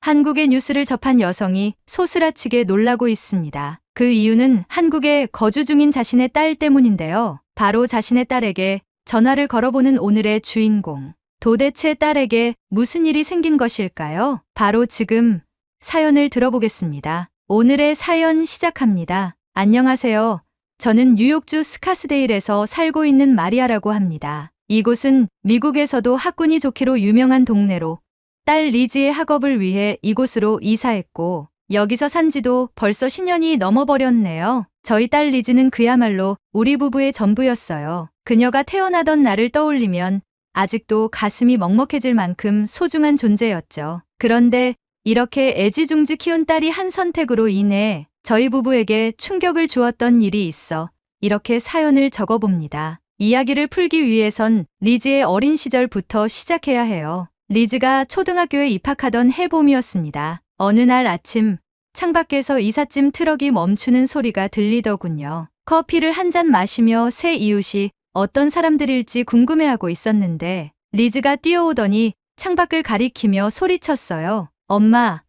한국의 뉴스를 접한 여성이 소스라치게 놀라고 있습니다. 그 이유는 한국에 거주 중인 자신의 딸 때문인데요. 바로 자신의 딸에게 전화를 걸어보는 오늘의 주인공. 도대체 딸에게 무슨 일이 생긴 것일까요? 바로 지금 사연을 들어보겠습니다. 오늘의 사연 시작합니다. 안녕하세요. 저는 뉴욕주 스카스데일에서 살고 있는 마리아라고 합니다. 이곳은 미국에서도 학군이 좋기로 유명한 동네로 딸 리지의 학업을 위해 이곳으로 이사했고 여기서 산 지도 벌써 10년이 넘어버렸네요. 저희 딸 리지는 그야말로 우리 부부의 전부였어요. 그녀가 태어나던 날을 떠올리면 아직도 가슴이 먹먹해질 만큼 소중한 존재였죠. 그런데 이렇게 애지중지 키운 딸이 한 선택으로 인해 저희 부부에게 충격을 주었던 일이 있어 이렇게 사연을 적어봅니다. 이야기를 풀기 위해선 리지의 어린 시절부터 시작해야 해요. 리즈가 초등학교에 입학하던 해봄이었습니다. 어느 날 아침 창밖에서 이삿짐 트럭이 멈추는 소리가 들리더군요. 커피를 한 잔 마시며 새 이웃이 어떤 사람들일지 궁금해하고 있었는데 리즈가 뛰어오더니 창밖을 가리키며 소리쳤어요. 엄마,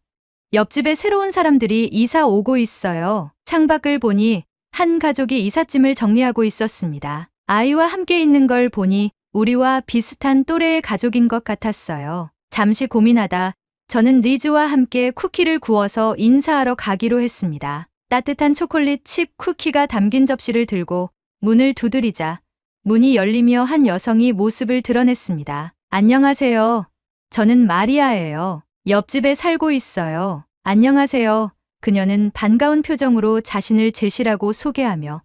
옆집에 새로운 사람들이 이사 오고 있어요. 창밖을 보니 한 가족이 이삿짐을 정리하고 있었습니다. 아이와 함께 있는 걸 보니 우리와 비슷한 또래의 가족인 것 같았어요. 잠시 고민하다 저는 리즈와 함께 쿠키를 구워서 인사하러 가기로 했습니다. 따뜻한 초콜릿 칩 쿠키가 담긴 접시를 들고 문을 두드리자 문이 열리며 한 여성이 모습을 드러냈습니다. 안녕하세요. 저는 마리아예요. 옆집에 살고 있어요. 안녕하세요. 그녀는 반가운 표정으로 자신을 제시라고 소개하며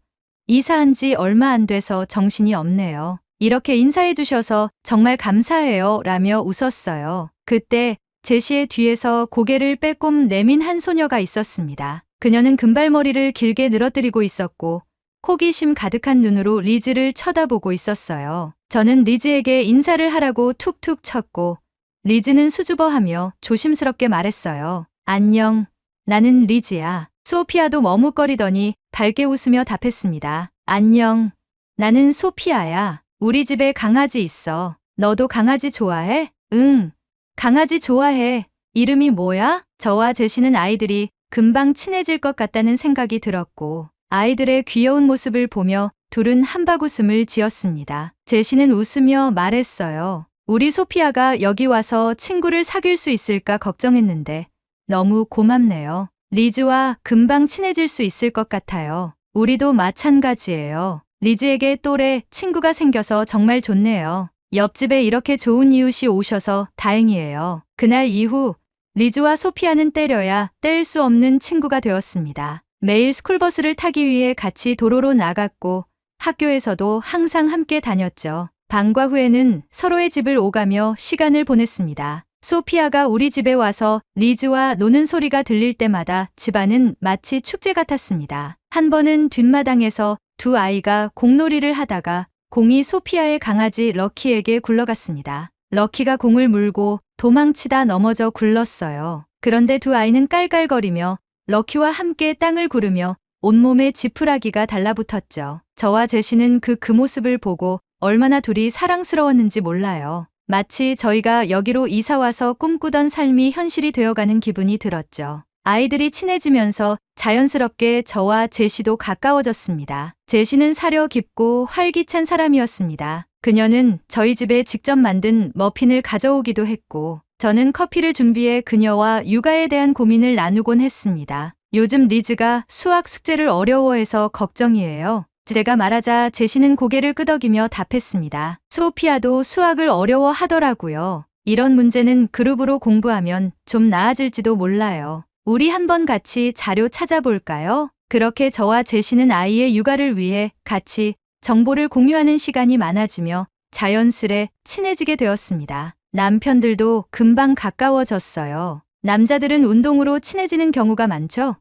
이사한 지 얼마 안 돼서 정신이 없네요. 이렇게 인사해 주셔서 정말 감사해요 라며 웃었어요. 그때 제시의 뒤에서 고개를 빼꼼 내민 한 소녀가 있었습니다. 그녀는 금발머리를 길게 늘어뜨리고 있었고 호기심 가득한 눈으로 리즈를 쳐다보고 있었어요. 저는 리즈에게 인사를 하라고 툭툭 쳤고 리즈는 수줍어하며 조심스럽게 말했어요. 안녕, 나는 리즈야. 소피아도 머뭇거리더니 밝게 웃으며 답했습니다. 안녕, 나는 소피아야. 우리 집에 강아지 있어. 너도 강아지 좋아해? 응, 강아지 좋아해. 이름이 뭐야? 저와 제시는 아이들이 금방 친해질 것 같다는 생각이 들었고 아이들의 귀여운 모습을 보며 둘은 한바구음을 지었습니다. 제시는 웃으며 말했어요. 우리 소피아가 여기 와서 친구를 사귈 수 있을까 걱정했는데 너무 고맙네요. 리즈와 금방 친해질 수 있을 것 같아요. 우리도 마찬가지예요. 리즈에게 또래 친구가 생겨서 정말 좋네요. 옆집에 이렇게 좋은 이웃이 오셔서 다행이에요. 그날 이후 리즈와 소피아는 때려야 뗄 수 없는 친구가 되었습니다. 매일 스쿨버스를 타기 위해 같이 도로로 나갔고 학교에서도 항상 함께 다녔죠. 방과 후에는 서로의 집을 오가며 시간을 보냈습니다. 소피아가 우리 집에 와서 리즈와 노는 소리가 들릴 때마다 집안은 마치 축제 같았습니다. 한 번은 뒷마당에서 두 아이가 공놀이를 하다가 공이 소피아의 강아지 럭키에게 굴러갔습니다. 럭키가 공을 물고 도망치다 넘어져 굴렀어요. 그런데 두 아이는 깔깔거리며 럭키와 함께 땅을 구르며 온몸에 지푸라기가 달라붙었죠. 저와 제시는 그 모습을 보고 얼마나 둘이 사랑스러웠는지 몰라요. 마치 저희가 여기로 이사와서 꿈꾸던 삶이 현실이 되어가는 기분이 들었죠. 아이들이 친해지면서 자연스럽게 저와 제시도 가까워졌습니다. 제시는 사려 깊고 활기찬 사람이었습니다. 그녀는 저희 집에 직접 만든 머핀을 가져오기도 했고 저는 커피를 준비해 그녀와 육아에 대한 고민을 나누곤 했습니다. 요즘 리즈가 수학 숙제를 어려워해서 걱정이에요. 제가 말하자 제시는 고개를 끄덕이며 답했습니다. 소피아도 수학을 어려워하더라고요. 이런 문제는 그룹으로 공부하면 좀 나아질지도 몰라요. 우리 한번 같이 자료 찾아볼까요? 그렇게 저와 제시는 아이의 육아를 위해 같이 정보를 공유하는 시간이 많아지며 자연스레 친해지게 되었습니다. 남편들도 금방 가까워졌어요. 남자들은 운동으로 친해지는 경우가 많죠?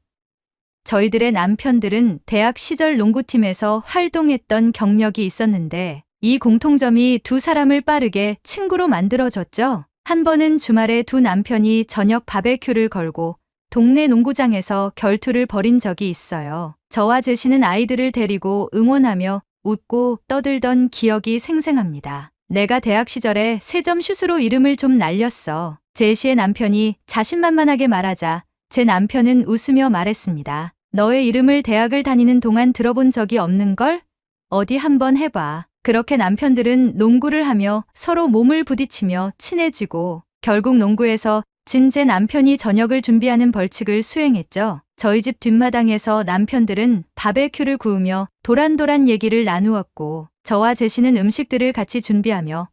저희들의 남편들은 대학 시절 농구팀에서 활동했던 경력이 있었는데 이 공통점이 두 사람을 빠르게 친구로 만들어줬죠. 한 번은 주말에 두 남편이 저녁 바베큐를 걸고 동네 농구장에서 결투를 벌인 적이 있어요. 저와 제시는 아이들을 데리고 응원하며 웃고 떠들던 기억이 생생합니다. 내가 대학 시절에 세 점 슛으로 이름을 좀 날렸어. 제시의 남편이 자신만만하게 말하자 제 남편은 웃으며 말했습니다. 너의 이름을 대학을 다니는 동안 들어본 적이 없는걸? 어디 한번 해봐. 그렇게 남편들은 농구를 하며 서로 몸을 부딪히며 친해지고 결국 농구에서 진 제 남편이 저녁을 준비하는 벌칙을 수행했죠. 저희 집 뒷마당에서 남편들은 바베큐를 구우며 도란도란 얘기를 나누었고 저와 제시는 음식들을 같이 준비하며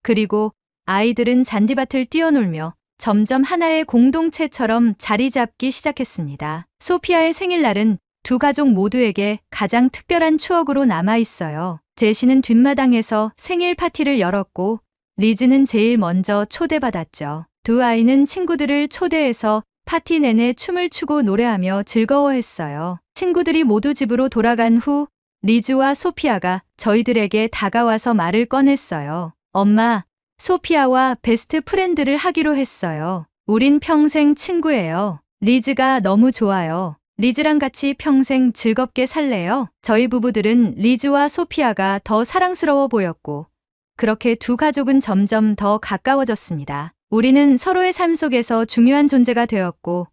그리고 아이들은 잔디밭을 뛰어놀며 점점 하나의 공동체처럼 자리 잡기 시작했습니다. 소피아의 생일날은 두 가족 모두에게 가장 특별한 추억으로 남아 있어요. 제시는 뒷마당에서 생일 파티를 열었고 리즈는 제일 먼저 초대받았죠. 두 아이는 친구들을 초대해서 파티 내내 춤을 추고 노래하며 즐거워했어요. 친구들이 모두 집으로 돌아간 후 리즈와 소피아가 저희들에게 다가와서 말을 꺼냈어요. 엄마, 소피아와 베스트 프렌드를 하기로 했어요. 우린 평생 친구예요. 리즈가 너무 좋아요. 리즈랑 같이 평생 즐겁게 살래요? 저희 부부들은 리즈와 소피아가 더 사랑스러워 보였고 그렇게 두 가족은 점점 더 가까워졌습니다. 우리는 서로의 삶 속에서 중요한 존재가 되었고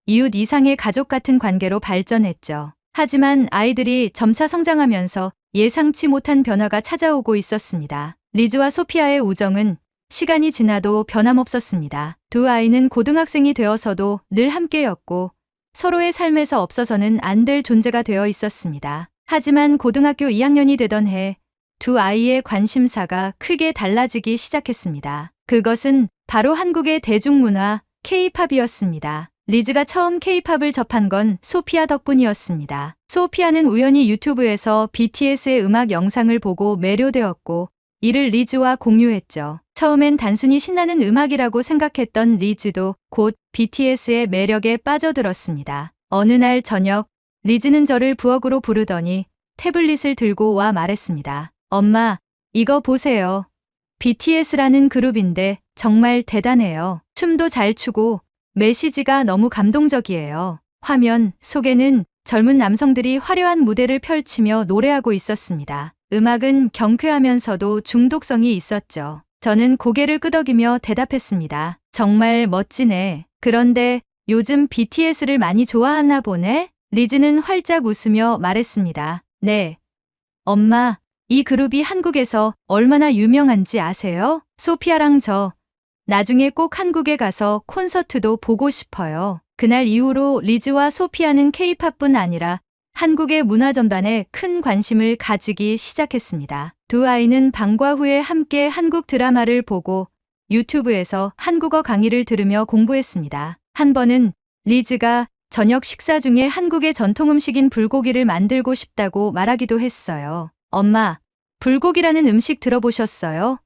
이웃 이상의 가족 같은 관계로 발전했죠. 하지만 아이들이 점차 성장하면서 예상치 못한 변화가 찾아오고 있었습니다. 리즈와 소피아의 우정은 시간이 지나도 변함없었습니다. 두 아이는 고등학생이 되어서도 늘 함께였고 서로의 삶에서 없어서는 안 될 존재가 되어 있었습니다. 하지만 고등학교 2학년이 되던 해 두 아이의 관심사가 크게 달라지기 시작했습니다. 그것은 바로 한국의 대중문화 K-팝이었습니다. 리즈가 처음 K-팝을 접한 건 소피아 덕분이었습니다. 소피아는 우연히 유튜브에서 BTS의 음악 영상을 보고 매료되었고 이를 리즈와 공유했죠. 처음엔 단순히 신나는 음악이라고 생각했던 리즈도 곧 BTS의 매력에 빠져들었습니다. 어느 날 저녁 리즈는 저를 부엌으로 부르더니 태블릿을 들고 와 말했습니다. 엄마, 이거 보세요. BTS라는 그룹인데 정말 대단해요. 춤도 잘 추고 메시지가 너무 감동적이에요. 화면 속에는 젊은 남성들이 화려한 무대를 펼치며 노래하고 있었습니다. 음악은 경쾌하면서도 중독성이 있었죠. 저는 고개를 끄덕이며 대답했습니다. 정말 멋지네. 그런데 요즘 BTS를 많이 좋아하나 보네? 리즈는 활짝 웃으며 말했습니다. 네. 엄마, 이 그룹이 한국에서 얼마나 유명한지 아세요? 소피아랑 저 나중에 꼭 한국에 가서 콘서트도 보고 싶어요. 그날 이후로 리즈와 소피아는 K-팝뿐 아니라 한국의 문화 전반에 큰 관심을 가지기 시작했습니다. 두 아이는 방과 후에 함께 한국 드라마를 보고 유튜브에서 한국어 강의를 들으며 공부했습니다. 한 번은 리즈가 저녁 식사 중에 한국의 전통 음식인 불고기를 만들고 싶다고 말하기도 했어요. 엄마, 불고기라는 음식 들어보셨어요?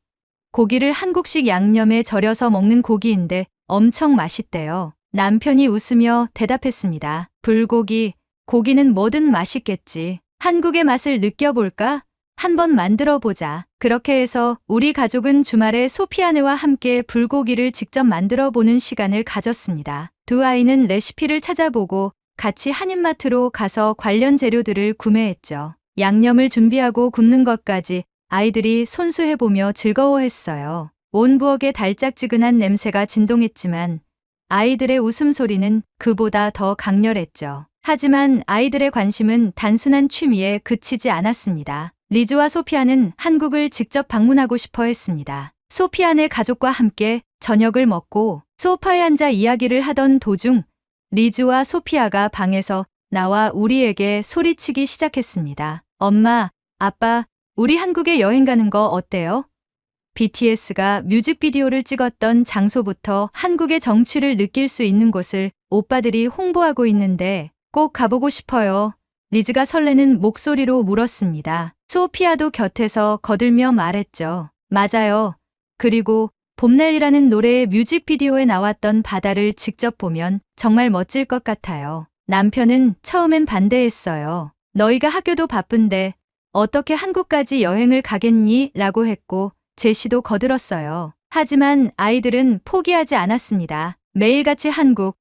고기를 한국식 양념에 절여서 먹는 고기인데 엄청 맛있대요. 남편이 웃으며 대답했습니다. 불고기, 고기는 뭐든 맛있겠지. 한국의 맛을 느껴볼까? 한번 만들어 보자. 그렇게 해서 우리 가족은 주말에 소피아네와 함께 불고기를 직접 만들어 보는 시간을 가졌습니다. 두 아이는 레시피를 찾아보고 같이 한인마트로 가서 관련 재료들을 구매했죠. 양념을 준비하고 굽는 것까지 아이들이 손수해보며 즐거워했어요. 온 부엌에 달짝지근한 냄새가 진동했지만 아이들의 웃음소리는 그보다 더 강렬했죠. 하지만 아이들의 관심은 단순한 취미에 그치지 않았습니다. 리즈와 소피아는 한국을 직접 방문하고 싶어 했습니다. 소피아네 가족과 함께 저녁을 먹고 소파에 앉아 이야기를 하던 도중 리즈와 소피아가 방에서 나와 우리에게 소리치기 시작했습니다. 엄마, 아빠, 우리 한국에 여행 가는 거 어때요? BTS가 뮤직비디오를 찍었던 장소부터 한국의 정취를 느낄 수 있는 곳을 오빠들이 홍보하고 있는데 꼭 가보고 싶어요. 리즈가 설레는 목소리로 물었습니다. 소피아도 곁에서 거들며 말했죠. 맞아요. 그리고 봄날이라는 노래의 뮤직비디오에 나왔던 바다를 직접 보면 정말 멋질 것 같아요. 남편은 처음엔 반대했어요. 너희가 학교도 바쁜데 어떻게 한국까지 여행을 가겠니? 라고 했고 제시도 거들었어요. 하지만 아이들은 포기하지 않았습니다. 매일같이 한국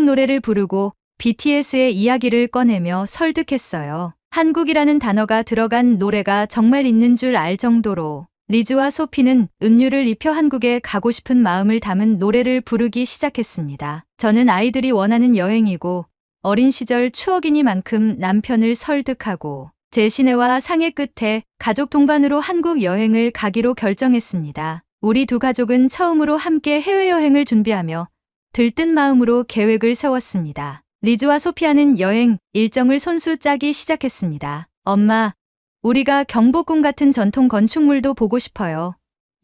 노래를 부르고 BTS의 이야기를 꺼내며 설득했어요. 한국이라는 단어가 들어간 노래가 정말 있는 줄 알 정도로 리즈와 소피는 음료를 입혀 한국에 가고 싶은 마음을 담은 노래를 부르기 시작했습니다. 저는 아이들이 원하는 여행이고 어린 시절 추억이니만큼 남편을 설득하고 제 시내와 상해 끝에 가족 동반으로 한국 여행을 가기로 결정했습니다. 우리 두 가족은 처음으로 함께 해외여행을 준비하며 들뜬 마음으로 계획을 세웠습니다. 리즈와 소피아는 여행 일정을 손수 짜기 시작했습니다. 엄마, 우리가 경복궁 같은 전통 건축물도 보고 싶어요.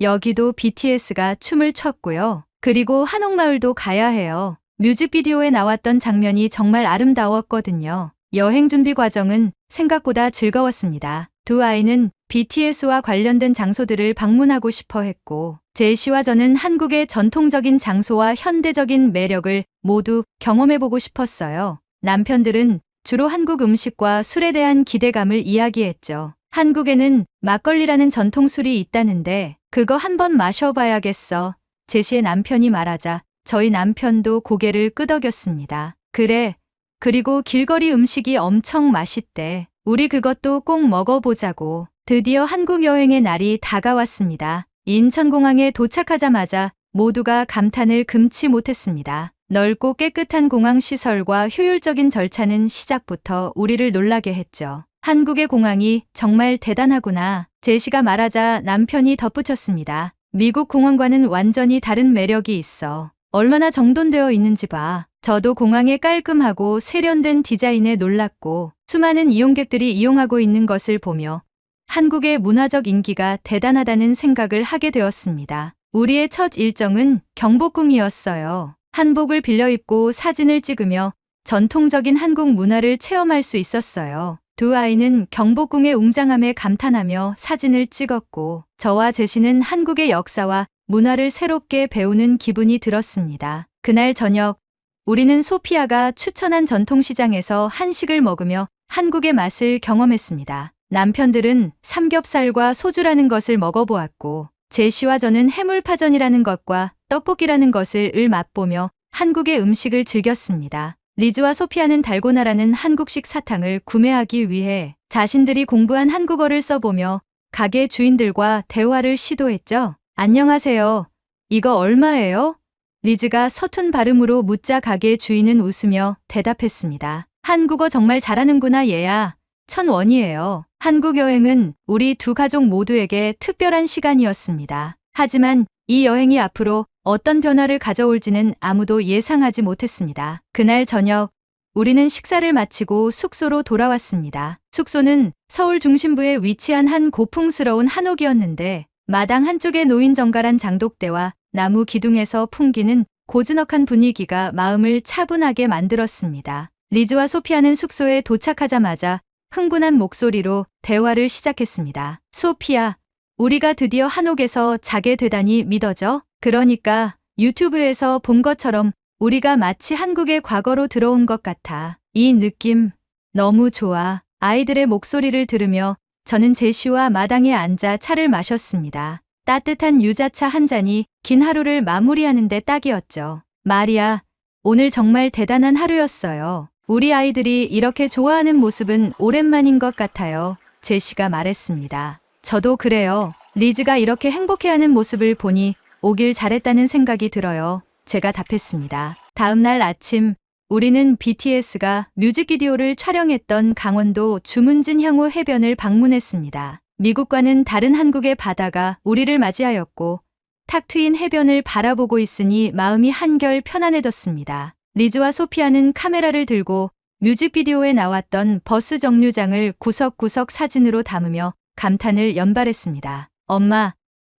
여기도 BTS가 춤을 췄고요. 그리고 한옥마을도 가야 해요. 뮤직비디오에 나왔던 장면이 정말 아름다웠거든요. 여행 준비 과정은 생각보다 즐거웠습니다. 두 아이는 BTS와 관련된 장소들을 방문하고 싶어 했고, 제시와 저는 한국의 전통적인 장소와 현대적인 매력을 모두 경험해보고 싶었어요. 남편들은 주로 한국 음식과 술에 대한 기대감을 이야기했죠. 한국에는 막걸리라는 전통술이 있다는데 그거 한번 마셔봐야겠어. 제시의 남편이 말하자 저희 남편도 고개를 끄덕였습니다. 그래. 그리고 길거리 음식이 엄청 맛있대. 우리 그것도 꼭 먹어보자고. 드디어 한국 여행의 날이 다가왔습니다. 인천공항에 도착하자마자 모두가 감탄을 금치 못했습니다. 넓고 깨끗한 공항 시설과 효율적인 절차는 시작부터 우리를 놀라게 했죠. 한국의 공항이 정말 대단하구나. 제시가 말하자 남편이 덧붙였습니다. 미국 공항과는 완전히 다른 매력이 있어. 얼마나 정돈되어 있는지 봐. 저도 공항의 깔끔하고 세련된 디자인에 놀랐고 수많은 이용객들이 이용하고 있는 것을 보며 한국의 문화적 인기가 대단하다는 생각을 하게 되었습니다. 우리의 첫 일정은 경복궁이었어요. 한복을 빌려 입고 사진을 찍으며 전통적인 한국 문화를 체험할 수 있었어요. 두 아이는 경복궁의 웅장함에 감탄하며 사진을 찍었고 저와 제시는 한국의 역사와 문화를 새롭게 배우는 기분이 들었습니다. 그날 저녁 우리는 소피아가 추천한 전통시장에서 한식을 먹으며 한국의 맛을 경험했습니다. 남편들은 삼겹살과 소주라는 것을 먹어보았고 제시와 저는 해물파전이라는 것과 떡볶이라는 것을 맛보며 한국의 음식을 즐겼습니다. 리즈와 소피아는 달고나라는 한국식 사탕을 구매하기 위해 자신들이 공부한 한국어를 써보며 가게 주인들과 대화를 시도했죠. 안녕하세요. 이거 얼마예요? 리즈가 서툰 발음으로 묻자 가게 주인은 웃으며 대답했습니다. 한국어 정말 잘하는구나 얘야. 1,000원이에요. 한국 여행은 우리 두 가족 모두에게 특별한 시간이었습니다. 하지만 이 여행이 앞으로 어떤 변화를 가져올지는 아무도 예상하지 못했습니다. 그날 저녁 우리는 식사를 마치고 숙소로 돌아왔습니다. 숙소는 서울 중심부에 위치한 한 고풍스러운 한옥이었는데 마당 한쪽에 놓인 정갈한 장독대와 나무 기둥에서 풍기는 고즈넉한 분위기가 마음을 차분하게 만들었습니다. 리즈와 소피아는 숙소에 도착하자마자 흥분한 목소리로 대화를 시작했습니다. 소피아, 우리가 드디어 한옥에서 자게 되다니 믿어져? 그러니까 유튜브에서 본 것처럼 우리가 마치 한국의 과거로 들어온 것 같아. 이 느낌 너무 좋아. 아이들의 목소리를 들으며 저는 제시와 마당에 앉아 차를 마셨습니다. 따뜻한 유자차 한 잔이 긴 하루를 마무리하는 데 딱이었죠. 마리아, 오늘 정말 대단한 하루였어요. 우리 아이들이 이렇게 좋아하는 모습은 오랜만인 것 같아요. 제시가 말했습니다. 저도 그래요. 리즈가 이렇게 행복해하는 모습을 보니 오길 잘했다는 생각이 들어요. 제가 답했습니다. 다음 날 아침 우리는 BTS가 뮤직비디오를 촬영했던 강원도 주문진 향후 해변을 방문했습니다. 미국과는 다른 한국의 바다가 우리를 맞이하였고 탁 트인 해변을 바라보고 있으니 마음이 한결 편안해졌습니다. 리즈와 소피아는 카메라를 들고 뮤직비디오에 나왔던 버스 정류장을 구석구석 사진으로 담으며 감탄을 연발했습니다. 엄마,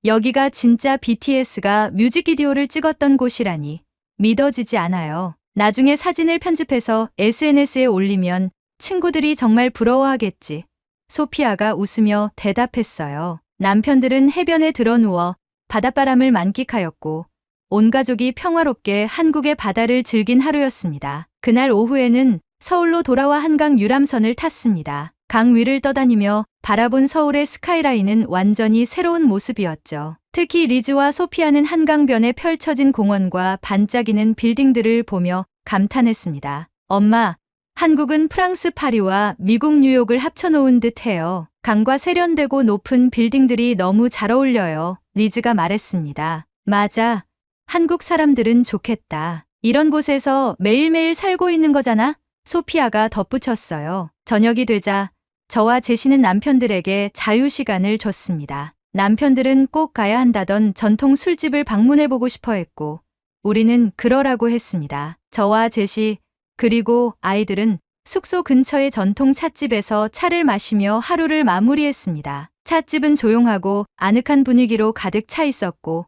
여기가 진짜 BTS가 뮤직비디오를 찍었던 곳이라니 믿어지지 않아요. 나중에 사진을 편집해서 SNS에 올리면 친구들이 정말 부러워하겠지. 소피아가 웃으며 대답했어요. 남편들은 해변에 드러누워 바닷바람을 만끽하였고 온 가족이 평화롭게 한국의 바다를 즐긴 하루였습니다. 그날 오후에는 서울로 돌아와 한강 유람선을 탔습니다. 강 위를 떠다니며 바라본 서울의 스카이라인은 완전히 새로운 모습이었죠. 특히 리즈와 소피아는 한강변에 펼쳐진 공원과 반짝이는 빌딩들을 보며 감탄했습니다. 엄마, 한국은 프랑스 파리와 미국 뉴욕을 합쳐놓은 듯해요. 강과 세련되고 높은 빌딩들이 너무 잘 어울려요. 리즈가 말했습니다. 맞아. 한국 사람들은 좋겠다. 이런 곳에서 매일매일 살고 있는 거잖아. 소피아가 덧붙였어요. 저녁이 되자 저와 제시는 남편들에게 자유시간을 줬습니다. 남편들은 꼭 가야 한다던 전통 술집을 방문해보고 싶어 했고 우리는 그러라고 했습니다. 저와 제시 그리고 아이들은 숙소 근처의 전통 찻집에서 차를 마시며 하루를 마무리했습니다. 찻집은 조용하고 아늑한 분위기로 가득 차 있었고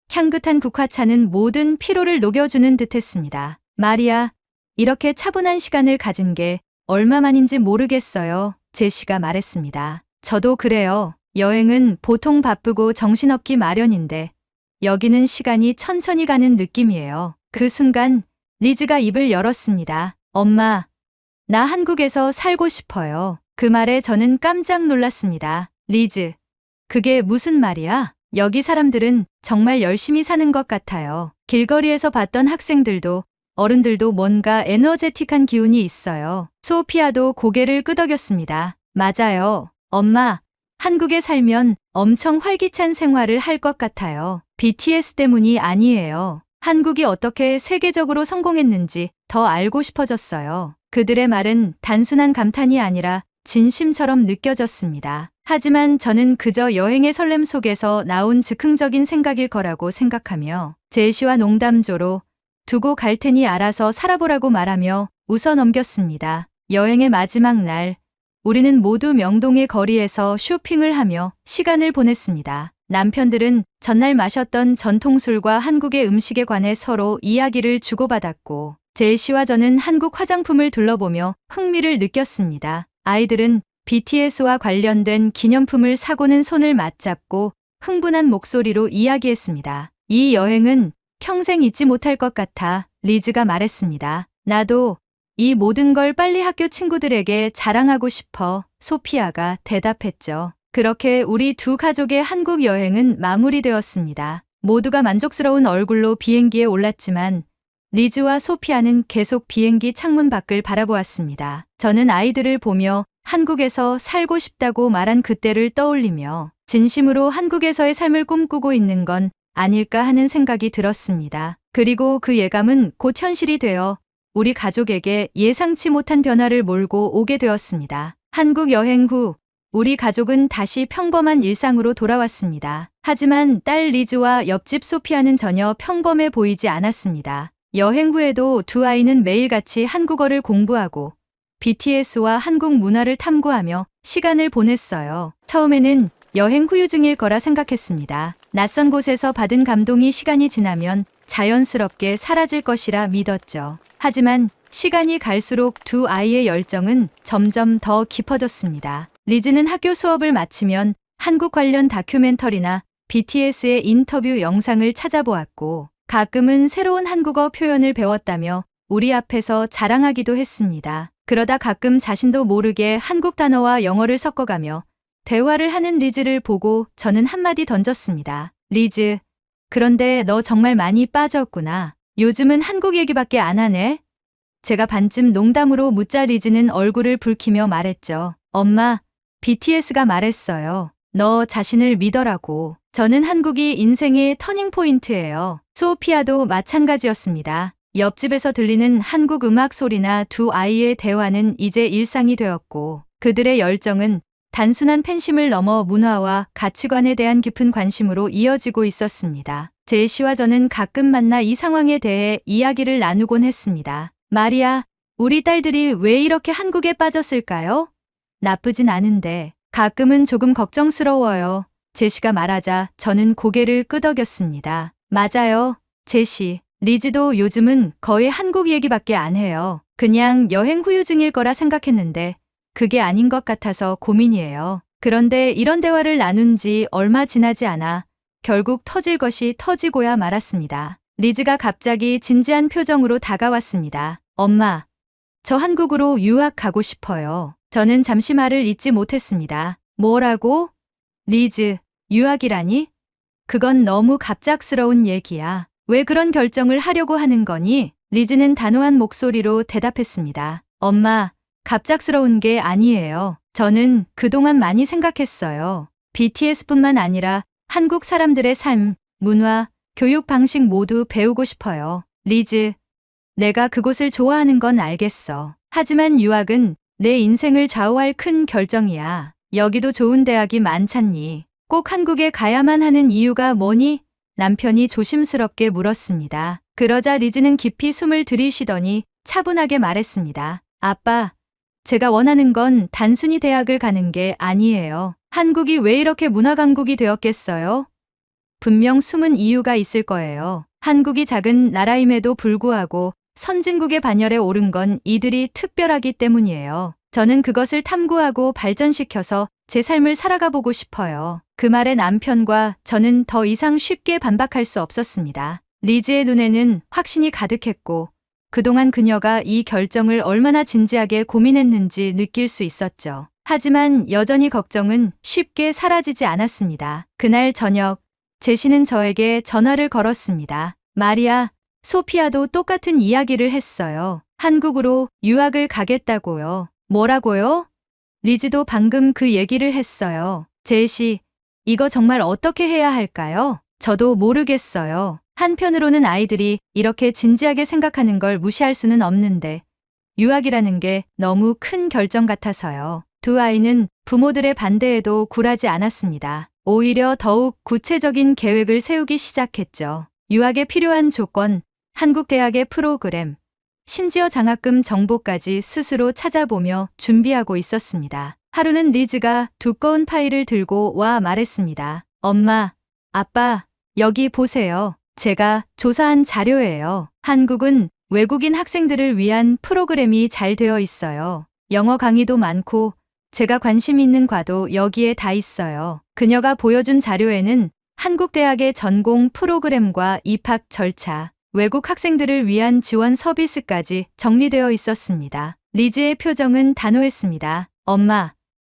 향긋한 국화차는 모든 피로를 녹여주는 듯했습니다. 마리아, 이렇게 차분한 시간을 가진 게 얼마만인지 모르겠어요. 제시가 말했습니다. 저도 그래요. 여행은 보통 바쁘고 정신없기 마련인데 여기는 시간이 천천히 가는 느낌이에요. 그 순간 리즈가 입을 열었습니다. 엄마, 나 한국에서 살고 싶어요. 그 말에 저는 깜짝 놀랐습니다. 리즈, 그게 무슨 말이야? 여기 사람들은 정말 열심히 사는 것 같아요. 길거리에서 봤던 학생들도 어른들도 뭔가 에너제틱한 기운이 있어요. 소피아도 고개를 끄덕였습니다. 맞아요. 엄마, 한국에 살면 엄청 활기찬 생활을 할 것 같아요. BTS 때문이 아니에요. 한국이 어떻게 세계적으로 성공했는지 더 알고 싶어졌어요. 그들의 말은 단순한 감탄이 아니라 진심처럼 느껴졌습니다. 하지만 저는 그저 여행의 설렘 속에서 나온 즉흥적인 생각일 거라고 생각하며 제시와 농담조로 두고 갈 테니 알아서 살아보라고 말하며 웃어 넘겼습니다. 여행의 마지막 날, 우리는 모두 명동의 거리에서 쇼핑을 하며 시간을 보냈습니다. 남편들은 전날 마셨던 전통술과 한국의 음식에 관해 서로 이야기를 주고받았고 제시와 저는 한국 화장품을 둘러보며 흥미를 느꼈습니다. 아이들은 BTS와 관련된 기념품을 사고는 손을 맞잡고 흥분한 목소리로 이야기했습니다. 이 여행은 평생 잊지 못할 것 같아. 리즈가 말했습니다. 나도 이 모든 걸 빨리 학교 친구들에게 자랑하고 싶어. 소피아가 대답했죠. 그렇게 우리 두 가족의 한국 여행은 마무리되었습니다. 모두가 만족스러운 얼굴로 비행기에 올랐지만 리즈와 소피아는 계속 비행기 창문 밖을 바라보았습니다. 저는 아이들을 보며 한국에서 살고 싶다고 말한 그때를 떠올리며 진심으로 한국에서의 삶을 꿈꾸고 있는 건 아닐까 하는 생각이 들었습니다. 그리고 그 예감은 곧 현실이 되어 우리 가족에게 예상치 못한 변화를 몰고 오게 되었습니다. 한국 여행 후 우리 가족은 다시 평범한 일상으로 돌아왔습니다. 하지만 딸 리즈와 옆집 소피아는 전혀 평범해 보이지 않았습니다. 여행 후에도 두 아이는 매일같이 한국어를 공부하고 BTS와 한국 문화를 탐구하며 시간을 보냈어요. 처음에는 여행 후유증일 거라 생각했습니다. 낯선 곳에서 받은 감동이 시간이 지나면 자연스럽게 사라질 것이라 믿었죠. 하지만 시간이 갈수록 두 아이의 열정은 점점 더 깊어졌습니다. 리즈는 학교 수업을 마치면 한국 관련 다큐멘터리나 BTS의 인터뷰 영상을 찾아보았고 가끔은 새로운 한국어 표현을 배웠다며 우리 앞에서 자랑하기도 했습니다. 그러다 가끔 자신도 모르게 한국 단어와 영어를 섞어가며 대화를 하는 리즈를 보고 저는 한마디 던졌습니다. 리즈, 그런데 너 정말 많이 빠졌구나. 요즘은 한국 얘기밖에 안 하네. 제가 반쯤 농담으로 묻자 리즈는 얼굴을 붉히며 말했죠. 엄마, BTS가 말했어요. 너 자신을 믿어라고. 저는 한국이 인생의 터닝포인트예요. 소피아도 마찬가지였습니다. 옆집에서 들리는 한국 음악 소리나 두 아이의 대화는 이제 일상이 되었고 그들의 열정은 단순한 팬심을 넘어 문화와 가치관에 대한 깊은 관심으로 이어지고 있었습니다. 제시와 저는 가끔 만나 이 상황에 대해 이야기를 나누곤 했습니다. 마리아, 우리 딸들이 왜 이렇게 한국에 빠졌을까요? 나쁘진 않은데 가끔은 조금 걱정스러워요. 제시가 말하자 저는 고개를 끄덕였습니다. 맞아요, 제시. 리즈도 요즘은 거의 한국 얘기밖에 안 해요. 그냥 여행 후유증일 거라 생각했는데 그게 아닌 것 같아서 고민이에요. 그런데 이런 대화를 나눈 지 얼마 지나지 않아 결국 터질 것이 터지고야 말았습니다. 리즈가 갑자기 진지한 표정으로 다가왔습니다. 엄마, 저 한국으로 유학 가고 싶어요. 저는 잠시 말을 잇지 못했습니다. 뭐라고? 리즈, 유학이라니? 그건 너무 갑작스러운 얘기야. 왜 그런 결정을 하려고 하는 거니? 리즈는 단호한 목소리로 대답했습니다. 엄마, 갑작스러운 게 아니에요. 저는 그동안 많이 생각했어요. BTS뿐만 아니라 한국 사람들의 삶, 문화, 교육 방식 모두 배우고 싶어요. 리즈, 내가 그곳을 좋아하는 건 알겠어. 하지만 유학은 내 인생을 좌우할 큰 결정이야. 여기도 좋은 대학이 많잖니. 꼭 한국에 가야만 하는 이유가 뭐니? 남편이 조심스럽게 물었습니다. 그러자 리즈는 깊이 숨을 들이쉬더니 차분하게 말했습니다. 아빠, 제가 원하는 건 단순히 대학을 가는 게 아니에요. 한국이 왜 이렇게 문화 강국이 되었겠어요? 분명 숨은 이유가 있을 거예요. 한국이 작은 나라임에도 불구하고 선진국의 반열에 오른 건 이들이 특별하기 때문이에요. 저는 그것을 탐구하고 발전시켜서 제 삶을 살아가 보고 싶어요. 그 말에 남편과 저는 더 이상 쉽게 반박할 수 없었습니다. 리즈의 눈에는 확신이 가득했고 그동안 그녀가 이 결정을 얼마나 진지하게 고민했는지 느낄 수 있었죠. 하지만 여전히 걱정은 쉽게 사라지지 않았습니다. 그날 저녁, 제시는 저에게 전화를 걸었습니다. 마리아, 소피아도 똑같은 이야기를 했어요. 한국으로 유학을 가겠다고요. 뭐라고요? 리즈도 방금 그 얘기를 했어요. 제시, 이거 정말 어떻게 해야 할까요? 저도 모르겠어요. 한편으로는 아이들이 이렇게 진지하게 생각하는 걸 무시할 수는 없는데 유학이라는 게 너무 큰 결정 같아서요. 두 아이는 부모들의 반대에도 굴하지 않았습니다. 오히려 더욱 구체적인 계획을 세우기 시작했죠. 유학에 필요한 조건, 한국 대학의 프로그램, 심지어 장학금 정보까지 스스로 찾아보며 준비하고 있었습니다. 하루는 리즈가 두꺼운 파일을 들고 와 말했습니다. 엄마, 아빠, 여기 보세요. 제가 조사한 자료예요. 한국은 외국인 학생들을 위한 프로그램이 잘 되어 있어요. 영어 강의도 많고 제가 관심 있는 과도 여기에 다 있어요. 그녀가 보여준 자료에는 한국 대학의 전공 프로그램과 입학 절차, 외국 학생들을 위한 지원 서비스까지 정리되어 있었습니다. 리즈의 표정은 단호했습니다. 엄마,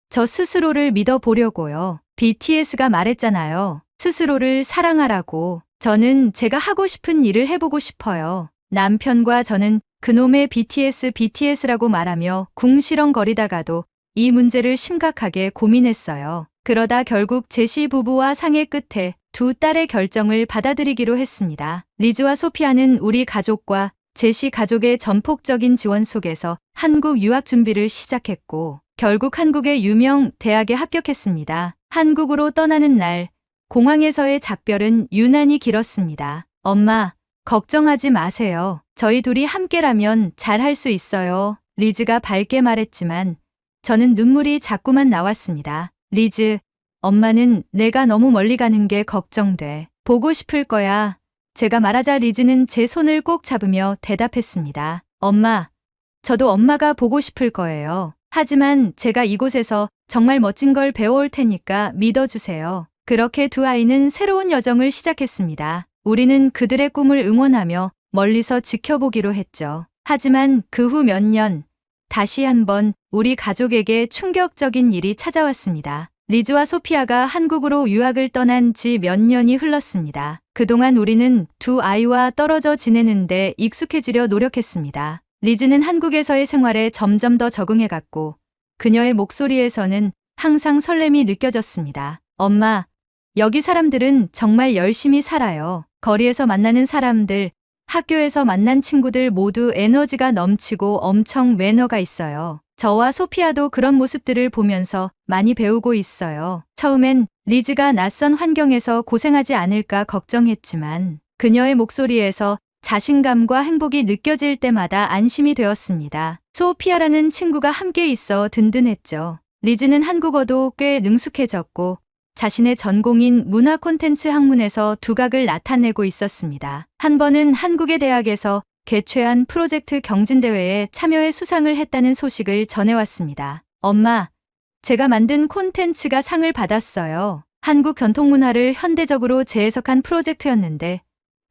저 스스로를 믿어보려고요. BTS가 말했잖아요. 스스로를 사랑하라고. 저는 제가 하고 싶은 일을 해보고 싶어요. 남편과 저는 그놈의 BTS라고 말하며 궁시렁거리다가도 이 문제를 심각하게 고민했어요. 그러다 결국 제시 부부와 상의 끝에 두 딸의 결정을 받아들이기로 했습니다. 리즈와 소피아는 우리 가족과 제시 가족의 전폭적인 지원 속에서 한국 유학 준비를 시작했고 결국 한국의 유명 대학에 합격했습니다. 한국으로 떠나는 날 공항에서의 작별은 유난히 길었습니다. 엄마, 걱정하지 마세요. 저희 둘이 함께라면 잘할 수 있어요. 리즈가 밝게 말했지만 저는 눈물이 자꾸만 나왔습니다. 리즈, 엄마는 내가 너무 멀리 가는 게 걱정돼. 보고 싶을 거야. 제가 말하자 리즈는 제 손을 꼭 잡으며 대답했습니다. 엄마, 저도 엄마가 보고 싶을 거예요. 하지만 제가 이곳에서 정말 멋진 걸 배워올 테니까 믿어주세요. 그렇게 두 아이는 새로운 여정을 시작했습니다. 우리는 그들의 꿈을 응원하며 멀리서 지켜보기로 했죠. 하지만 그 후 몇 년, 다시 한번 우리 가족에게 충격적인 일이 찾아왔습니다. 리즈와 소피아가 한국으로 유학을 떠난 지 몇 년이 흘렀습니다. 그동안 우리는 두 아이와 떨어져 지내는데 익숙해지려 노력했습니다. 리즈는 한국에서의 생활에 점점 더 적응해갔고 그녀의 목소리에서는 항상 설렘이 느껴졌습니다. 엄마, 여기 사람들은 정말 열심히 살아요. 거리에서 만나는 사람들, 학교에서 만난 친구들 모두 에너지가 넘치고 엄청 매너가 있어요. 저와 소피아도 그런 모습들을 보면서 많이 배우고 있어요. 처음엔 리즈가 낯선 환경에서 고생하지 않을까 걱정했지만 그녀의 목소리에서 자신감과 행복이 느껴질 때마다 안심이 되었습니다. 소피아라는 친구가 함께 있어 든든했죠. 리즈는 한국어도 꽤 능숙해졌고 자신의 전공인 문화 콘텐츠 학문에서 두각을 나타내고 있었습니다. 한 번은 한국의 대학에서 개최한 프로젝트 경진대회에 참여해 수상을 했다는 소식을 전해왔습니다. 엄마, 제가 만든 콘텐츠가 상을 받았어요. 한국 전통문화를 현대적으로 재해석한 프로젝트였는데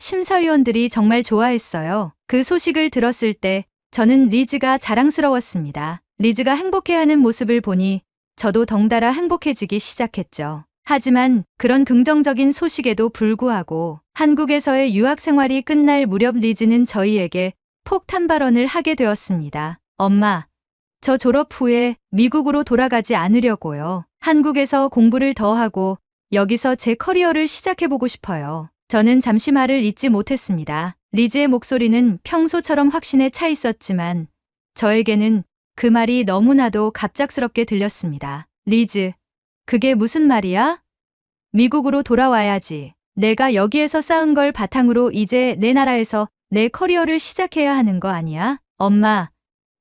심사위원들이 정말 좋아했어요. 그 소식을 들었을 때 저는 리즈가 자랑스러웠습니다. 리즈가 행복해하는 모습을 보니 저도 덩달아 행복해지기 시작했죠. 하지만 그런 긍정적인 소식에도 불구하고 한국에서의 유학 생활이 끝날 무렵 리즈는 저희에게 폭탄 발언을 하게 되었습니다. 엄마, 저 졸업 후에 미국으로 돌아가지 않으려고요. 한국에서 공부를 더 하고 여기서 제 커리어를 시작해보고 싶어요. 저는 잠시 말을 잇지 못했습니다. 리즈의 목소리는 평소처럼 확신에 차 있었지만 저에게는 그 말이 너무나도 갑작스럽게 들렸습니다. 리즈, 그게 무슨 말이야? 미국으로 돌아와야지. 내가 여기에서 쌓은 걸 바탕으로 이제 내 나라에서 내 커리어를 시작해야 하는 거 아니야? 엄마,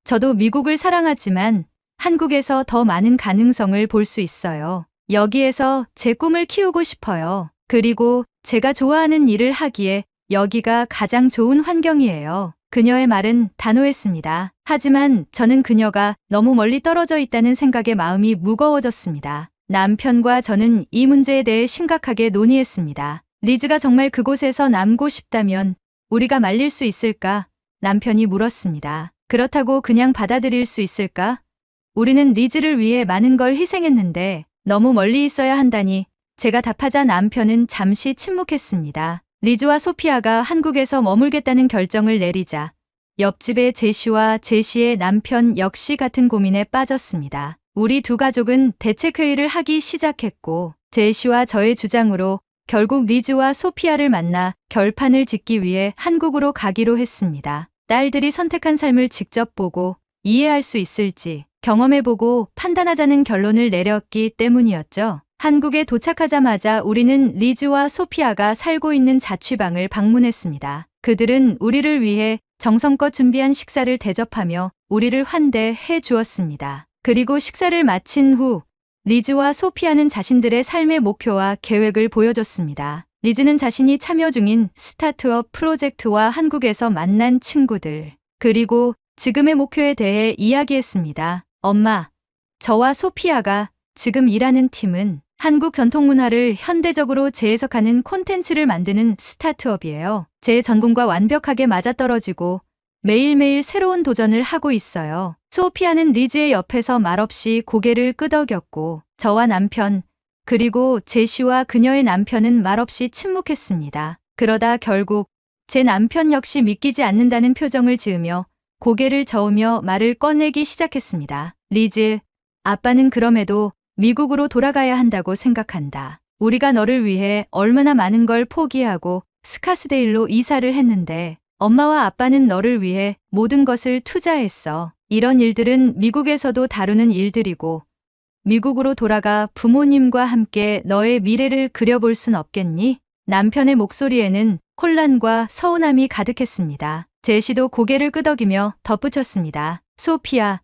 저도 미국을 사랑하지만 한국에서 더 많은 가능성을 볼 수 있어요. 여기에서 제 꿈을 키우고 싶어요. 그리고 제가 좋아하는 일을 하기에 여기가 가장 좋은 환경이에요. 그녀의 말은 단호했습니다. 하지만 저는 그녀가 너무 멀리 떨어져 있다는 생각에 마음이 무거워졌습니다. 남편과 저는 이 문제에 대해 심각하게 논의했습니다. 리즈가 정말 그곳에서 남고 싶다면 우리가 말릴 수 있을까? 남편이 물었습니다. 그렇다고 그냥 받아들일 수 있을까? 우리는 리즈를 위해 많은 걸 희생했는데 너무 멀리 있어야 한다니. 제가 답하자 남편은 잠시 침묵했습니다. 리즈와 소피아가 한국에서 머물겠다는 결정을 내리자 옆집의 제시와 제시의 남편 역시 같은 고민에 빠졌습니다. 우리 두 가족은 대책회의를 하기 시작했고 제시와 저의 주장으로 결국 리즈와 소피아를 만나 결판을 짓기 위해 한국으로 가기로 했습니다. 딸들이 선택한 삶을 직접 보고 이해할 수 있을지 경험해보고 판단하자는 결론을 내렸기 때문이었죠. 한국에 도착하자마자 우리는 리즈와 소피아가 살고 있는 자취방을 방문했습니다. 그들은 우리를 위해 정성껏 준비한 식사를 대접하며 우리를 환대해 주었습니다. 그리고 식사를 마친 후 리즈와 소피아는 자신들의 삶의 목표와 계획을 보여줬습니다. 리즈는 자신이 참여 중인 스타트업 프로젝트와 한국에서 만난 친구들, 그리고 지금의 목표에 대해 이야기했습니다. 엄마, 저와 소피아가 지금 일하는 팀은 한국 전통 문화를 현대적으로 재해석하는 콘텐츠를 만드는 스타트업이에요. 제 전공과 완벽하게 맞아떨어지고 매일매일 새로운 도전을 하고 있어요. 소피아는 리즈의 옆에서 말없이 고개를 끄덕였고 저와 남편, 그리고 제시와 그녀의 남편은 말없이 침묵했습니다. 그러다 결국 제 남편 역시 믿기지 않는다는 표정을 지으며 고개를 저으며 말을 꺼내기 시작했습니다. 리즈, 아빠는 그럼에도 미국으로 돌아가야 한다고 생각한다. 우리가 너를 위해 얼마나 많은 걸 포기하고 스카스데일로 이사를 했는데 엄마와 아빠는 너를 위해 모든 것을 투자했어. 이런 일들은 미국에서도 다루는 일들이고 미국으로 돌아가 부모님과 함께 너의 미래를 그려볼 순 없겠니? 남편의 목소리에는 혼란과 서운함이 가득했습니다. 제시도 고개를 끄덕이며 덧붙였습니다. 소피아,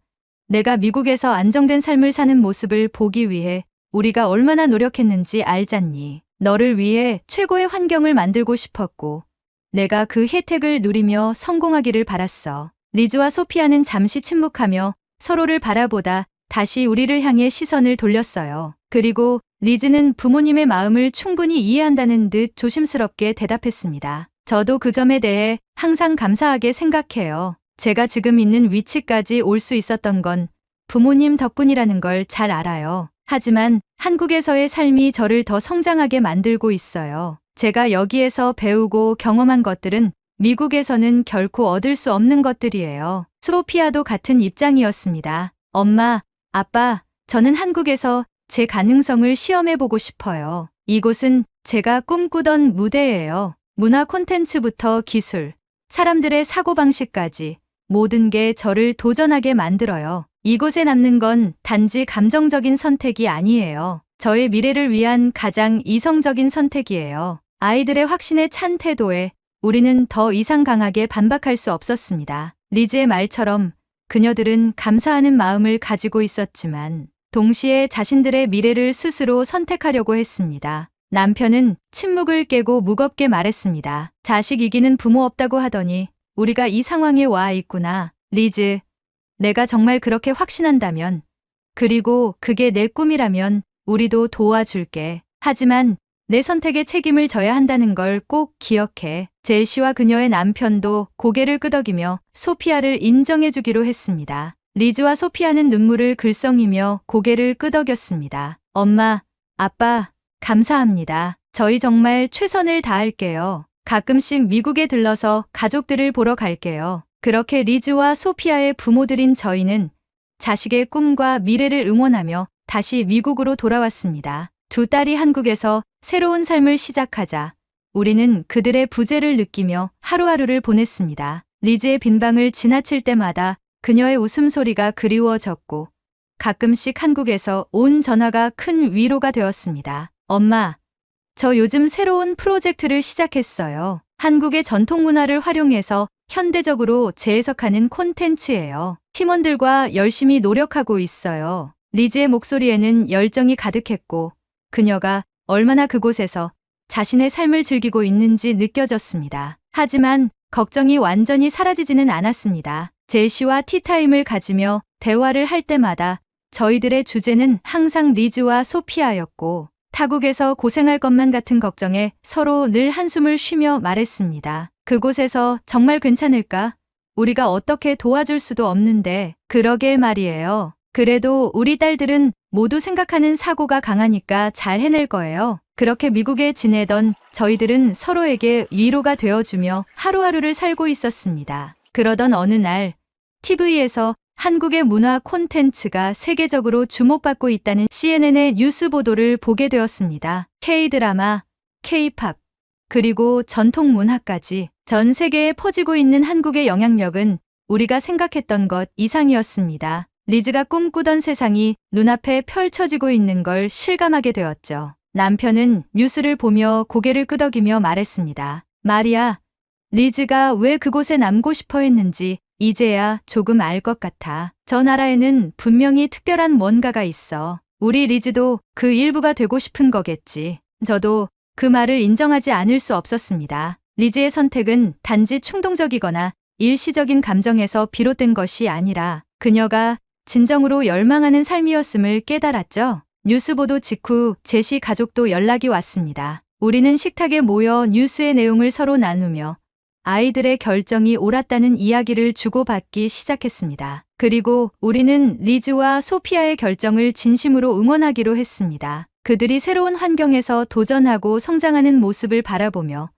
내가 미국에서 안정된 삶을 사는 모습을 보기 위해 우리가 얼마나 노력했는지 알잖니. 너를 위해 최고의 환경을 만들고 싶었고 내가 그 혜택을 누리며 성공하기를 바랐어. 리즈와 소피아는 잠시 침묵하며 서로를 바라보다 다시 우리를 향해 시선을 돌렸어요. 그리고 리즈는 부모님의 마음을 충분히 이해한다는 듯 조심스럽게 대답했습니다. 저도 그 점에 대해 항상 감사하게 생각해요. 제가 지금 있는 위치까지 올 수 있었던 건 부모님 덕분이라는 걸 잘 알아요. 하지만 한국에서의 삶이 저를 더 성장하게 만들고 있어요. 제가 여기에서 배우고 경험한 것들은 미국에서는 결코 얻을 수 없는 것들이에요. 소피아도 같은 입장이었습니다. 엄마, 아빠, 저는 한국에서 제 가능성을 시험해보고 싶어요. 이곳은 제가 꿈꾸던 무대예요. 문화 콘텐츠부터 기술, 사람들의 사고방식까지 모든 게 저를 도전하게 만들어요. 이곳에 남는 건 단지 감정적인 선택이 아니에요. 저의 미래를 위한 가장 이성적인 선택이에요. 아이들의 확신에 찬 태도에 우리는 더 이상 강하게 반박할 수 없었습니다. 리즈의 말처럼 그녀들은 감사하는 마음을 가지고 있었지만 동시에 자신들의 미래를 스스로 선택하려고 했습니다. 남편은 침묵을 깨고 무겁게 말했습니다. 자식 이기는 부모 없다고 하더니 우리가 이 상황에 와 있구나. 리즈, 내가 정말 그렇게 확신한다면, 그리고 그게 내 꿈이라면 우리도 도와줄게. 하지만 내 선택에 책임을 져야 한다는 걸 꼭 기억해. 제시와 그녀의 남편도 고개를 끄덕이며 소피아를 인정해주기로 했습니다. 리즈와 소피아는 눈물을 글썽이며 고개를 끄덕였습니다. 엄마, 아빠, 감사합니다. 저희 정말 최선을 다할게요. 가끔씩 미국에 들러서 가족들을 보러 갈게요. 그렇게 리즈와 소피아의 부모들인 저희는 자식의 꿈과 미래를 응원하며 다시 미국으로 돌아왔습니다. 두 딸이 한국에서 새로운 삶을 시작하자 우리는 그들의 부재를 느끼며 하루하루를 보냈습니다. 리즈의 빈방을 지나칠 때마다 그녀의 웃음소리가 그리워졌고 가끔씩 한국에서 온 전화가 큰 위로가 되었습니다. 엄마, 저 요즘 새로운 프로젝트를 시작했어요. 한국의 전통 문화를 활용해서 현대적으로 재해석하는 콘텐츠예요. 팀원들과 열심히 노력하고 있어요. 리즈의 목소리에는 열정이 가득했고 그녀가 얼마나 그곳에서 자신의 삶을 즐기고 있는지 느껴졌습니다. 하지만 걱정이 완전히 사라지지는 않았습니다. 제시와 티타임을 가지며 대화를 할 때마다 저희들의 주제는 항상 리즈와 소피아였고 타국에서 고생할 것만 같은 걱정에 서로 늘 한숨을 쉬며 말했습니다. 그곳에서 정말 괜찮을까? 우리가 어떻게 도와줄 수도 없는데. 그러게 말이에요. 그래도 우리 딸들은 모두 생각하는 사고가 강하니까 잘 해낼 거예요. 그렇게 미국에 지내던 저희들은 서로에게 위로가 되어주며 하루하루를 살고 있었습니다. 그러던 어느 날 TV에서 한국의 문화 콘텐츠가 세계적으로 주목받고 있다는 CNN의 뉴스 보도를 보게 되었습니다. K-드라마, K-팝, 그리고 전통 문화까지 전 세계에 퍼지고 있는 한국의 영향력은 우리가 생각했던 것 이상이었습니다. 리즈가 꿈꾸던 세상이 눈앞에 펼쳐지고 있는 걸 실감하게 되었죠. 남편은 뉴스를 보며 고개를 끄덕이며 말했습니다. 마리아, 리즈가 왜 그곳에 남고 싶어 했는지 이제야 조금 알 것 같아. 저 나라에는 분명히 특별한 뭔가가 있어. 우리 리즈도 그 일부가 되고 싶은 거겠지. 저도 그 말을 인정하지 않을 수 없었습니다. 리즈의 선택은 단지 충동적이거나 일시적인 감정에서 비롯된 것이 아니라 그녀가 진정으로 열망하는 삶이었음을 깨달았죠. 뉴스 보도 직후 제시 가족도 연락이 왔습니다. 우리는 식탁에 모여 뉴스의 내용을 서로 나누며 아이들의 결정이 옳았다는 이야기를 주고받기 시작했습니다. 그리고 우리는 리즈와 소피아의 결정을 진심으로 응원하기로 했습니다. 그들이 새로운 환경에서 도전하고 성장하는 모습을 바라보며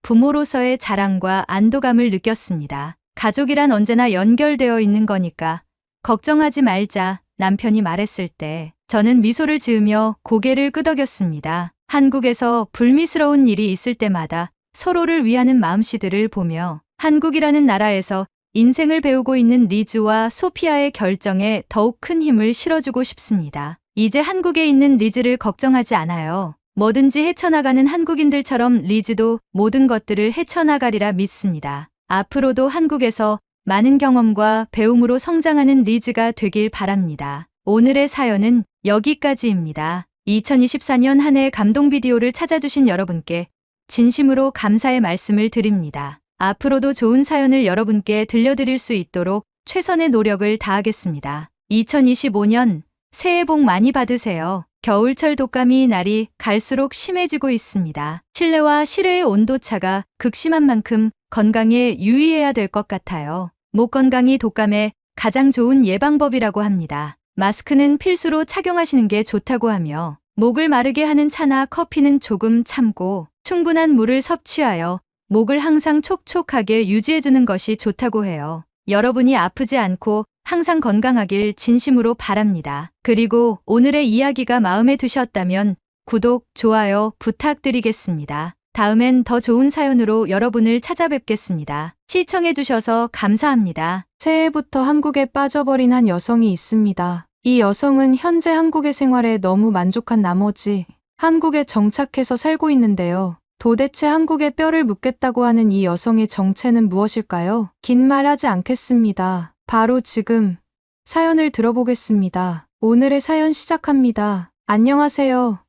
부모로서의 자랑과 안도감을 느꼈습니다. 가족이란 언제나 연결되어 있는 거니까 걱정하지 말자, 남편이 말했을 때 저는 미소를 지으며 고개를 끄덕였습니다. 한국에서 불미스러운 일이 있을 때마다 서로를 위하는 마음씨들을 보며 한국이라는 나라에서 인생을 배우고 있는 리즈와 소피아의 결정에 더욱 큰 힘을 실어주고 싶습니다. 이제 한국에 있는 리즈를 걱정하지 않아요. 뭐든지 헤쳐나가는 한국인들처럼 리즈도 모든 것들을 헤쳐나가리라 믿습니다. 앞으로도 한국에서 많은 경험과 배움으로 성장하는 리즈가 되길 바랍니다. 오늘의 사연은 여기까지입니다. 2024년 한 해 감동 비디오를 찾아주신 여러분께 진심으로 감사의 말씀을 드립니다. 앞으로도 좋은 사연을 여러분께 들려드릴 수 있도록 최선의 노력을 다하겠습니다. 2025년 새해 복 많이 받으세요. 겨울철 독감이 날이 갈수록 심해지고 있습니다. 실내와 실외의 온도차가 극심한 만큼 건강에 유의해야 될 것 같아요. 목 건강이 독감의 가장 좋은 예방법이라고 합니다. 마스크는 필수로 착용하시는 게 좋다고 하며 목을 마르게 하는 차나 커피는 조금 참고 충분한 물을 섭취하여 목을 항상 촉촉하게 유지해주는 것이 좋다고 해요. 여러분이 아프지 않고 항상 건강하길 진심으로 바랍니다. 그리고 오늘의 이야기가 마음에 드셨다면 구독, 좋아요 부탁드리겠습니다. 다음엔 더 좋은 사연으로 여러분을 찾아뵙겠습니다. 시청해주셔서 감사합니다. 새해부터 한국에 빠져버린 한 여성이 있습니다. 이 여성은 현재 한국의 생활에 너무 만족한 나머지 한국에 정착해서 살고 있는데요. 도대체 한국에 뼈를 묻겠다고 하는 이 여성의 정체는 무엇일까요? 긴 말 하지 않겠습니다. 바로 지금 사연을 들어보겠습니다. 오늘의 사연 시작합니다. 안녕하세요.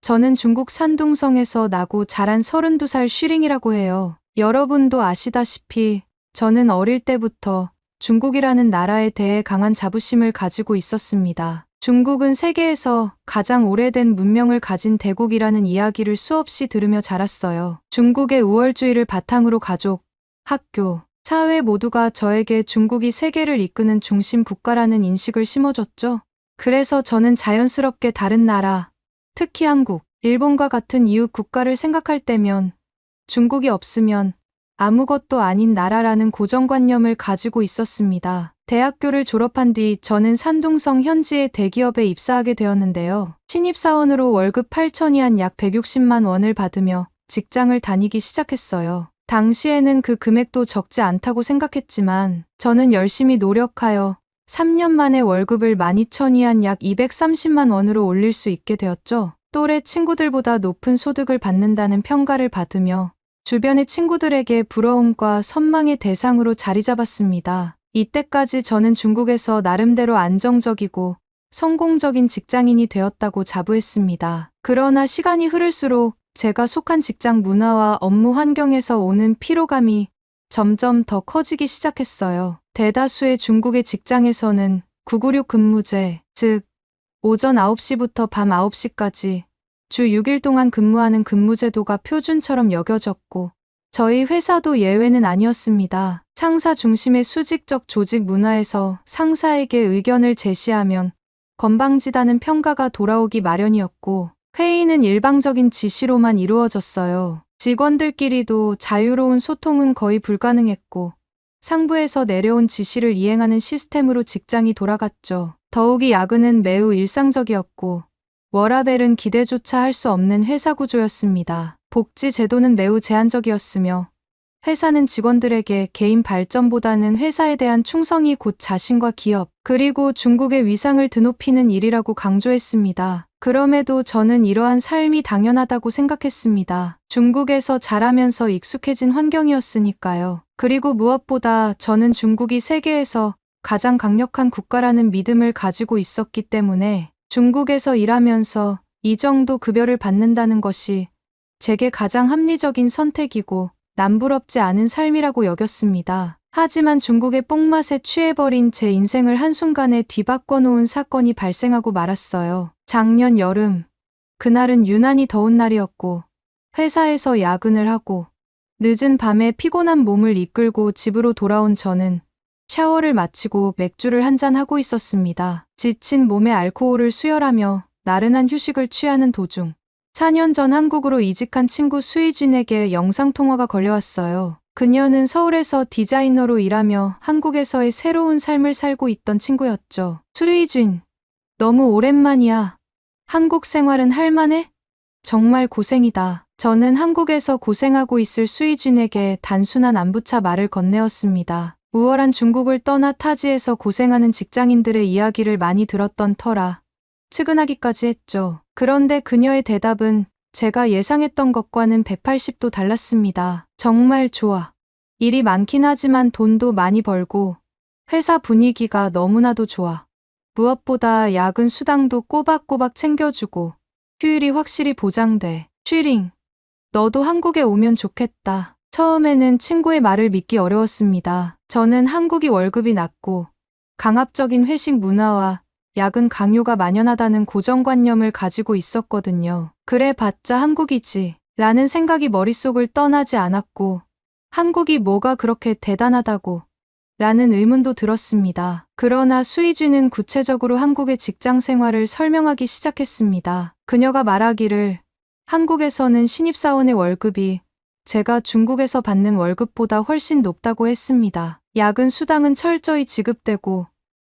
저는 중국 산둥성에서 나고 자란 32살 쉬링이라고 해요. 여러분도 아시다시피 저는 어릴 때부터 중국이라는 나라에 대해 강한 자부심을 가지고 있었습니다. 중국은 세계에서 가장 오래된 문명을 가진 대국이라는 이야기를 수없이 들으며 자랐어요. 중국의 우월주의를 바탕으로 가족, 학교, 사회 모두가 저에게 중국이 세계를 이끄는 중심 국가라는 인식을 심어줬죠. 그래서 저는 자연스럽게 다른 나라, 특히 한국, 일본과 같은 이웃 국가를 생각할 때면 중국이 없으면 아무것도 아닌 나라라는 고정관념을 가지고 있었습니다. 대학교를 졸업한 뒤 저는 산둥성 현지의 대기업에 입사하게 되었는데요. 신입사원으로 월급 8천위안 약 160만 원을 받으며 직장을 다니기 시작했어요. 당시에는 그 금액도 적지 않다고 생각했지만 저는 열심히 노력하여 3년 만에 월급을 12,000위안 약 230만 원으로 올릴 수 있게 되었죠. 또래 친구들보다 높은 소득을 받는다는 평가를 받으며 주변의 친구들에게 부러움과 선망의 대상으로 자리 잡았습니다. 이때까지 저는 중국에서 나름대로 안정적이고 성공적인 직장인이 되었다고 자부했습니다. 그러나 시간이 흐를수록 제가 속한 직장 문화와 업무 환경에서 오는 피로감이 점점 더 커지기 시작했어요. 대다수의 중국의 직장에서는 996 근무제, 즉 오전 9시부터 밤 9시까지 주 6일 동안 근무하는 근무제도가 표준처럼 여겨졌고 저희 회사도 예외는 아니었습니다. 상사 중심의 수직적 조직 문화에서 상사에게 의견을 제시하면 건방지다는 평가가 돌아오기 마련이었고 회의는 일방적인 지시로만 이루어졌어요. 직원들끼리도 자유로운 소통은 거의 불가능했고 상부에서 내려온 지시를 이행하는 시스템으로 직장이 돌아갔죠. 더욱이 야근은 매우 일상적이었고 워라밸은 기대조차 할 수 없는 회사 구조였습니다. 복지 제도는 매우 제한적이었으며 회사는 직원들에게 개인 발전보다는 회사에 대한 충성이 곧 자신과 기업, 그리고 중국의 위상을 드높이는 일이라고 강조했습니다. 그럼에도 저는 이러한 삶이 당연하다고 생각했습니다. 중국에서 자라면서 익숙해진 환경이었으니까요. 그리고 무엇보다 저는 중국이 세계에서 가장 강력한 국가라는 믿음을 가지고 있었기 때문에 중국에서 일하면서 이 정도 급여를 받는다는 것이 제게 가장 합리적인 선택이고 남부럽지 않은 삶이라고 여겼습니다. 하지만 중국의 뽕맛에 취해버린 제 인생을 한순간에 뒤바꿔 놓은 사건이 발생하고 말았어요. 작년 여름, 그날은 유난히 더운 날이었고 회사에서 야근을 하고 늦은 밤에 피곤한 몸을 이끌고 집으로 돌아온 저는 샤워를 마치고 맥주를 한잔 하고 있었습니다. 지친 몸에 알코올을 수혈하며 나른한 휴식을 취하는 도중 4년 전 한국으로 이직한 친구 수희준에게 영상통화가 걸려왔어요. 그녀는 서울에서 디자이너로 일하며 한국에서의 새로운 삶을 살고 있던 친구였죠. 수희준, 너무 오랜만이야. 한국 생활은 할만해? 정말 고생이다. 저는 한국에서 고생하고 있을 수희준에게 단순한 안부차 말을 건네었습니다. 우월한 중국을 떠나 타지에서 고생하는 직장인들의 이야기를 많이 들었던 터라 측은하기까지 했죠. 그런데 그녀의 대답은 제가 예상했던 것과는 180도 달랐습니다. 정말 좋아. 일이 많긴 하지만 돈도 많이 벌고 회사 분위기가 너무나도 좋아. 무엇보다 야근 수당도 꼬박꼬박 챙겨주고 휴일이 확실히 보장돼. 쉬링, 너도 한국에 오면 좋겠다. 처음에는 친구의 말을 믿기 어려웠습니다. 저는 한국이 월급이 낮고 강압적인 회식 문화와 야근 강요가 만연하다는 고정관념을 가지고 있었거든요. 그래 봤자 한국이지 라는 생각이 머릿속을 떠나지 않았고 한국이 뭐가 그렇게 대단하다고 라는 의문도 들었습니다. 그러나 수희준은 구체적으로 한국의 직장 생활을 설명하기 시작했습니다. 그녀가 말하기를 한국에서는 신입사원의 월급이 제가 중국에서 받는 월급보다 훨씬 높다고 했습니다. 야근 수당은 철저히 지급되고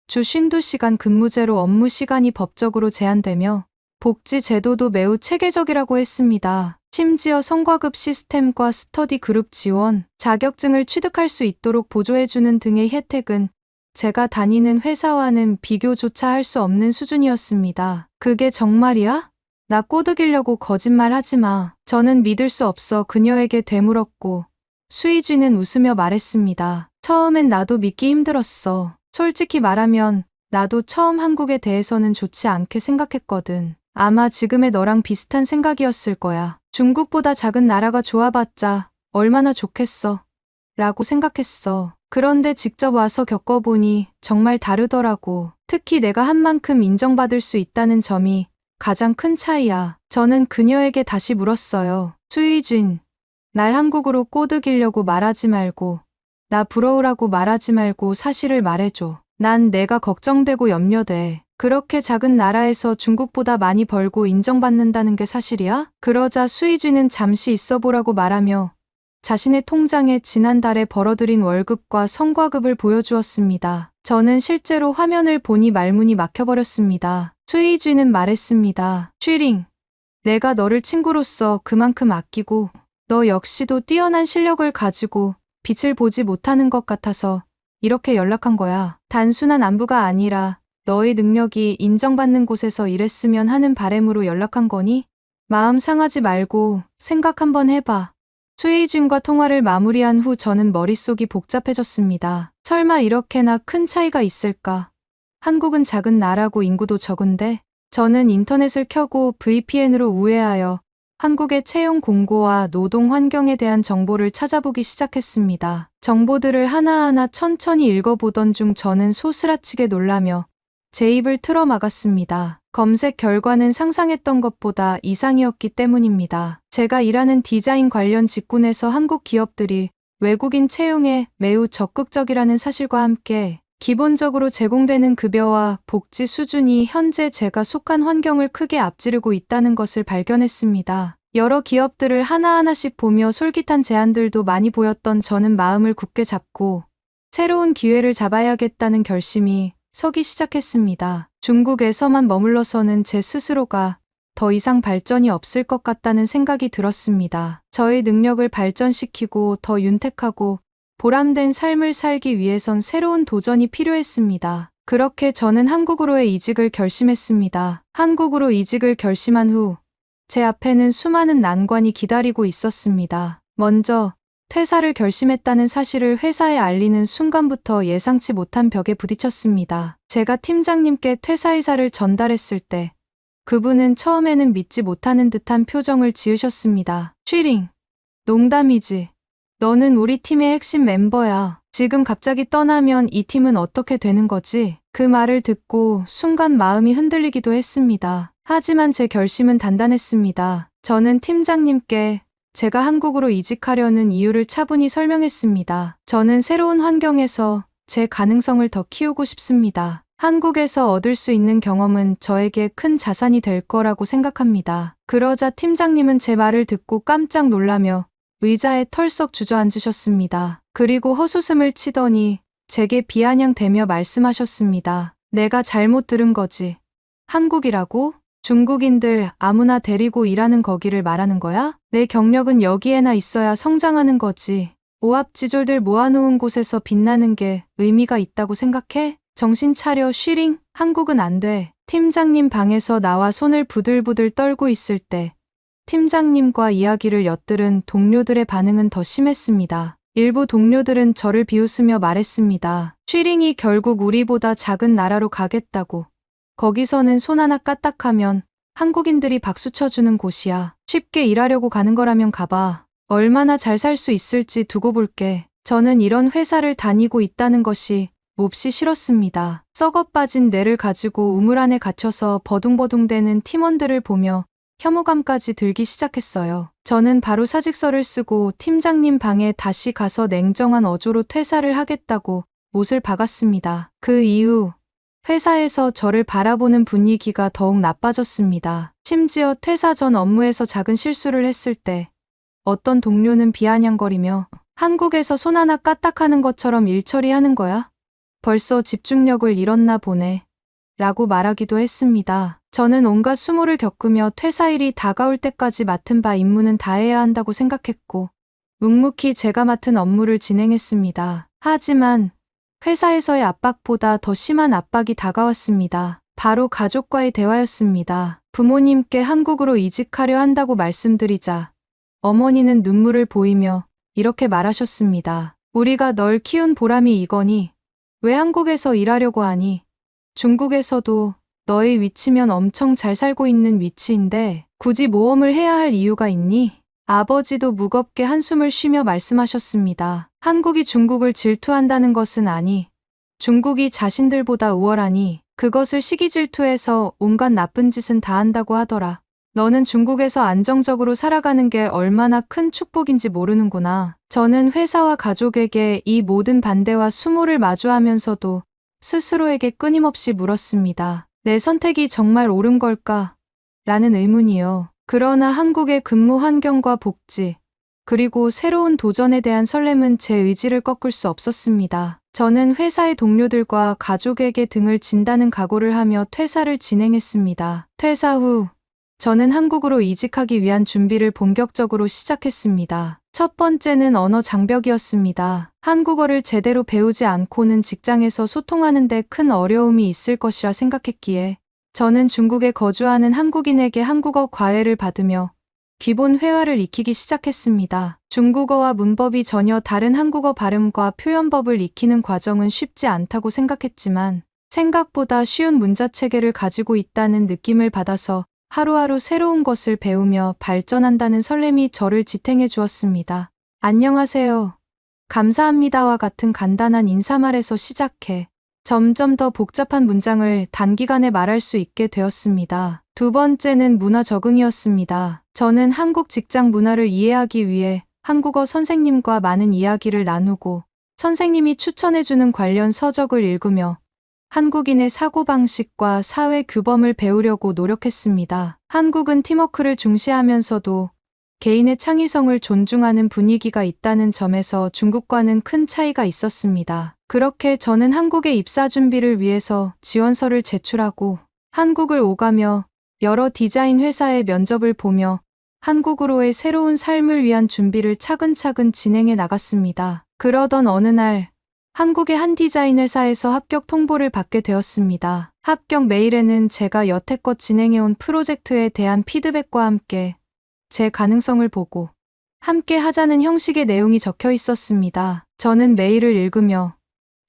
주 52시간 근무제로 업무 시간이 법적으로 제한되며 복지 제도도 매우 체계적이라고 했습니다. 심지어 성과급 시스템과 스터디 그룹 지원, 자격증을 취득할 수 있도록 보조해주는 등의 혜택은 제가 다니는 회사와는 비교조차 할 수 없는 수준이었습니다. 그게 정말이야? 나 꼬드기려고 거짓말하지 마. 저는 믿을 수 없어 그녀에게 되물었고 수희준은 웃으며 말했습니다. 처음엔 나도 믿기 힘들었어. 솔직히 말하면 나도 처음 한국에 대해서는 좋지 않게 생각했거든. 아마 지금의 너랑 비슷한 생각이었을 거야. 중국보다 작은 나라가 좋아봤자 얼마나 좋겠어. 라고 생각했어. 그런데 직접 와서 겪어보니 정말 다르더라고. 특히 내가 한 만큼 인정받을 수 있다는 점이 가장 큰 차이야. 저는 그녀에게 다시 물었어요. 수희준, 날 한국으로 꼬드기려고 말하지 말고 나 부러우라고 말하지 말고 사실을 말해줘. 난 내가 걱정되고 염려돼. 그렇게 작은 나라에서 중국보다 많이 벌고 인정받는다는 게 사실이야? 그러자 수희준은 잠시 있어보라고 말하며 자신의 통장에 지난달에 벌어들인 월급과 성과급을 보여주었습니다. 저는 실제로 화면을 보니 말문이 막혀버렸습니다. 수이쥐는 말했습니다. 쉬링, 내가 너를 친구로서 그만큼 아끼고 너 역시도 뛰어난 실력을 가지고 빛을 보지 못하는 것 같아서 이렇게 연락한 거야. 단순한 안부가 아니라 너의 능력이 인정받는 곳에서 일했으면 하는 바람으로 연락한 거니? 마음 상하지 말고 생각 한번 해봐. 수이준과 통화를 마무리한 후 저는 머릿속이 복잡해졌습니다. 설마 이렇게나 큰 차이가 있을까? 한국은 작은 나라고 인구도 적은데 저는 인터넷을 켜고 VPN으로 우회하여 한국의 채용 공고와 노동 환경에 대한 정보를 찾아보기 시작했습니다. 정보들을 하나하나 천천히 읽어보던 중 저는 소스라치게 놀라며 제 입을 틀어 막았습니다. 검색 결과는 상상했던 것보다 이상이었기 때문입니다. 제가 일하는 디자인 관련 직군에서 한국 기업들이 외국인 채용에 매우 적극적이라는 사실과 함께 기본적으로 제공되는 급여와 복지 수준이 현재 제가 속한 환경을 크게 앞지르고 있다는 것을 발견했습니다. 여러 기업들을 하나하나씩 보며 솔깃한 제안들도 많이 보였던 저는 마음을 굳게 잡고 새로운 기회를 잡아야겠다는 결심이 서기 시작했습니다. 중국에서만 머물러서는 제 스스로가 더 이상 발전이 없을 것 같다는 생각이 들었습니다. 저의 능력을 발전시키고 더 윤택하고 보람된 삶을 살기 위해선 새로운 도전이 필요했습니다. 그렇게 저는 한국으로의 이직을 결심했습니다. 한국으로 이직을 결심한 후 제 앞에는 수많은 난관이 기다리고 있었습니다. 먼저 퇴사를 결심했다는 사실을 회사에 알리는 순간부터 예상치 못한 벽에 부딪혔습니다. 제가 팀장님께 퇴사 의사를 전달했을 때 그분은 처음에는 믿지 못하는 듯한 표정을 지으셨습니다. 쉬링, 농담이지. 너는 우리 팀의 핵심 멤버야. 지금 갑자기 떠나면 이 팀은 어떻게 되는 거지? 그 말을 듣고 순간 마음이 흔들리기도 했습니다. 하지만 제 결심은 단단했습니다. 저는 팀장님께 제가 한국으로 이직하려는 이유를 차분히 설명했습니다. 저는 새로운 환경에서 제 가능성을 더 키우고 싶습니다. 한국에서 얻을 수 있는 경험은 저에게 큰 자산이 될 거라고 생각합니다. 그러자 팀장님은 제 말을 듣고 깜짝 놀라며 의자에 털썩 주저앉으셨습니다. 그리고 헛웃음을 치더니 제게 비아냥대며 말씀하셨습니다. 내가 잘못 들은 거지. 한국이라고? 중국인들 아무나 데리고 일하는 거기를 말하는 거야? 내 경력은 여기에나 있어야 성장하는 거지. 오합지졸들 모아놓은 곳에서 빛나는 게 의미가 있다고 생각해? 정신 차려 쉬링, 한국은 안 돼. 팀장님 방에서 나와 손을 부들부들 떨고 있을 때 팀장님과 이야기를 엿들은 동료들의 반응은 더 심했습니다. 일부 동료들은 저를 비웃으며 말했습니다. 쉬링이 결국 우리보다 작은 나라로 가겠다고. 거기서는 손 하나 까딱하면 한국인들이 박수 쳐주는 곳이야. 쉽게 일하려고 가는 거라면 가봐. 얼마나 잘 살 수 있을지 두고 볼게. 저는 이런 회사를 다니고 있다는 것이 몹시 싫었습니다. 썩어 빠진 뇌를 가지고 우물 안에 갇혀서 버둥버둥대는 팀원들을 보며 혐오감까지 들기 시작했어요. 저는 바로 사직서를 쓰고 팀장님 방에 다시 가서 냉정한 어조로 퇴사를 하겠다고 못을 박았습니다. 그 이후 회사에서 저를 바라보는 분위기가 더욱 나빠졌습니다. 심지어 퇴사 전 업무에서 작은 실수를 했을 때 어떤 동료는 비아냥거리며 한국에서 손 하나 까딱하는 것처럼 일 처리하는 거야? 벌써 집중력을 잃었나 보네. 라고 말하기도 했습니다. 저는 온갖 수모를 겪으며 퇴사일이 다가올 때까지 맡은 바 임무는 다해야 한다고 생각했고 묵묵히 제가 맡은 업무를 진행했습니다. 하지만 회사에서의 압박보다 더 심한 압박이 다가왔습니다. 바로 가족과의 대화였습니다. 부모님께 한국으로 이직하려 한다고 말씀드리자 어머니는 눈물을 보이며 이렇게 말하셨습니다. 우리가 널 키운 보람이 이거니? 왜 한국에서 일하려고 하니? 중국에서도 너의 위치면 엄청 잘 살고 있는 위치인데 굳이 모험을 해야 할 이유가 있니? 아버지도 무겁게 한숨을 쉬며 말씀하셨습니다. 한국이 중국을 질투한다는 것은 아니. 중국이 자신들보다 우월하니 그것을 시기 질투해서 온갖 나쁜 짓은 다 한다고 하더라. 너는 중국에서 안정적으로 살아가는 게 얼마나 큰 축복인지 모르는구나. 저는 회사와 가족에게 이 모든 반대와 수모를 마주하면서도 스스로에게 끊임없이 물었습니다. 내 선택이 정말 옳은 걸까? 라는 의문이요. 그러나 한국의 근무 환경과 복지, 그리고 새로운 도전에 대한 설렘은 제 의지를 꺾을 수 없었습니다. 저는 회사의 동료들과 가족에게 등을 진다는 각오를 하며 퇴사를 진행했습니다. 퇴사 후 저는 한국으로 이직하기 위한 준비를 본격적으로 시작했습니다. 첫 번째는 언어 장벽이었습니다. 한국어를 제대로 배우지 않고는 직장에서 소통하는 데 큰 어려움이 있을 것이라 생각했기에 저는 중국에 거주하는 한국인에게 한국어 과외를 받으며 기본 회화를 익히기 시작했습니다. 중국어와 문법이 전혀 다른 한국어 발음과 표현법을 익히는 과정은 쉽지 않다고 생각했지만 생각보다 쉬운 문자 체계를 가지고 있다는 느낌을 받아서 하루하루 새로운 것을 배우며 발전한다는 설렘이 저를 지탱해 주었습니다. 안녕하세요. 감사합니다와 같은 간단한 인사말에서 시작해 점점 더 복잡한 문장을 단기간에 말할 수 있게 되었습니다. 두 번째는 문화 적응이었습니다. 저는 한국 직장 문화를 이해하기 위해 한국어 선생님과 많은 이야기를 나누고 선생님이 추천해주는 관련 서적을 읽으며 한국인의 사고방식과 사회 규범을 배우려고 노력했습니다. 한국은 팀워크를 중시하면서도 개인의 창의성을 존중하는 분위기가 있다는 점에서 중국과는 큰 차이가 있었습니다. 그렇게 저는 한국의 입사 준비를 위해서 지원서를 제출하고 한국을 오가며 여러 디자인 회사의 면접을 보며 한국으로의 새로운 삶을 위한 준비를 차근차근 진행해 나갔습니다. 그러던 어느 날 한국의 한 디자인 회사에서 합격 통보를 받게 되었습니다. 합격 메일에는 제가 여태껏 진행해온 프로젝트에 대한 피드백과 함께 제 가능성을 보고 함께 하자는 형식의 내용이 적혀 있었습니다. 저는 메일을 읽으며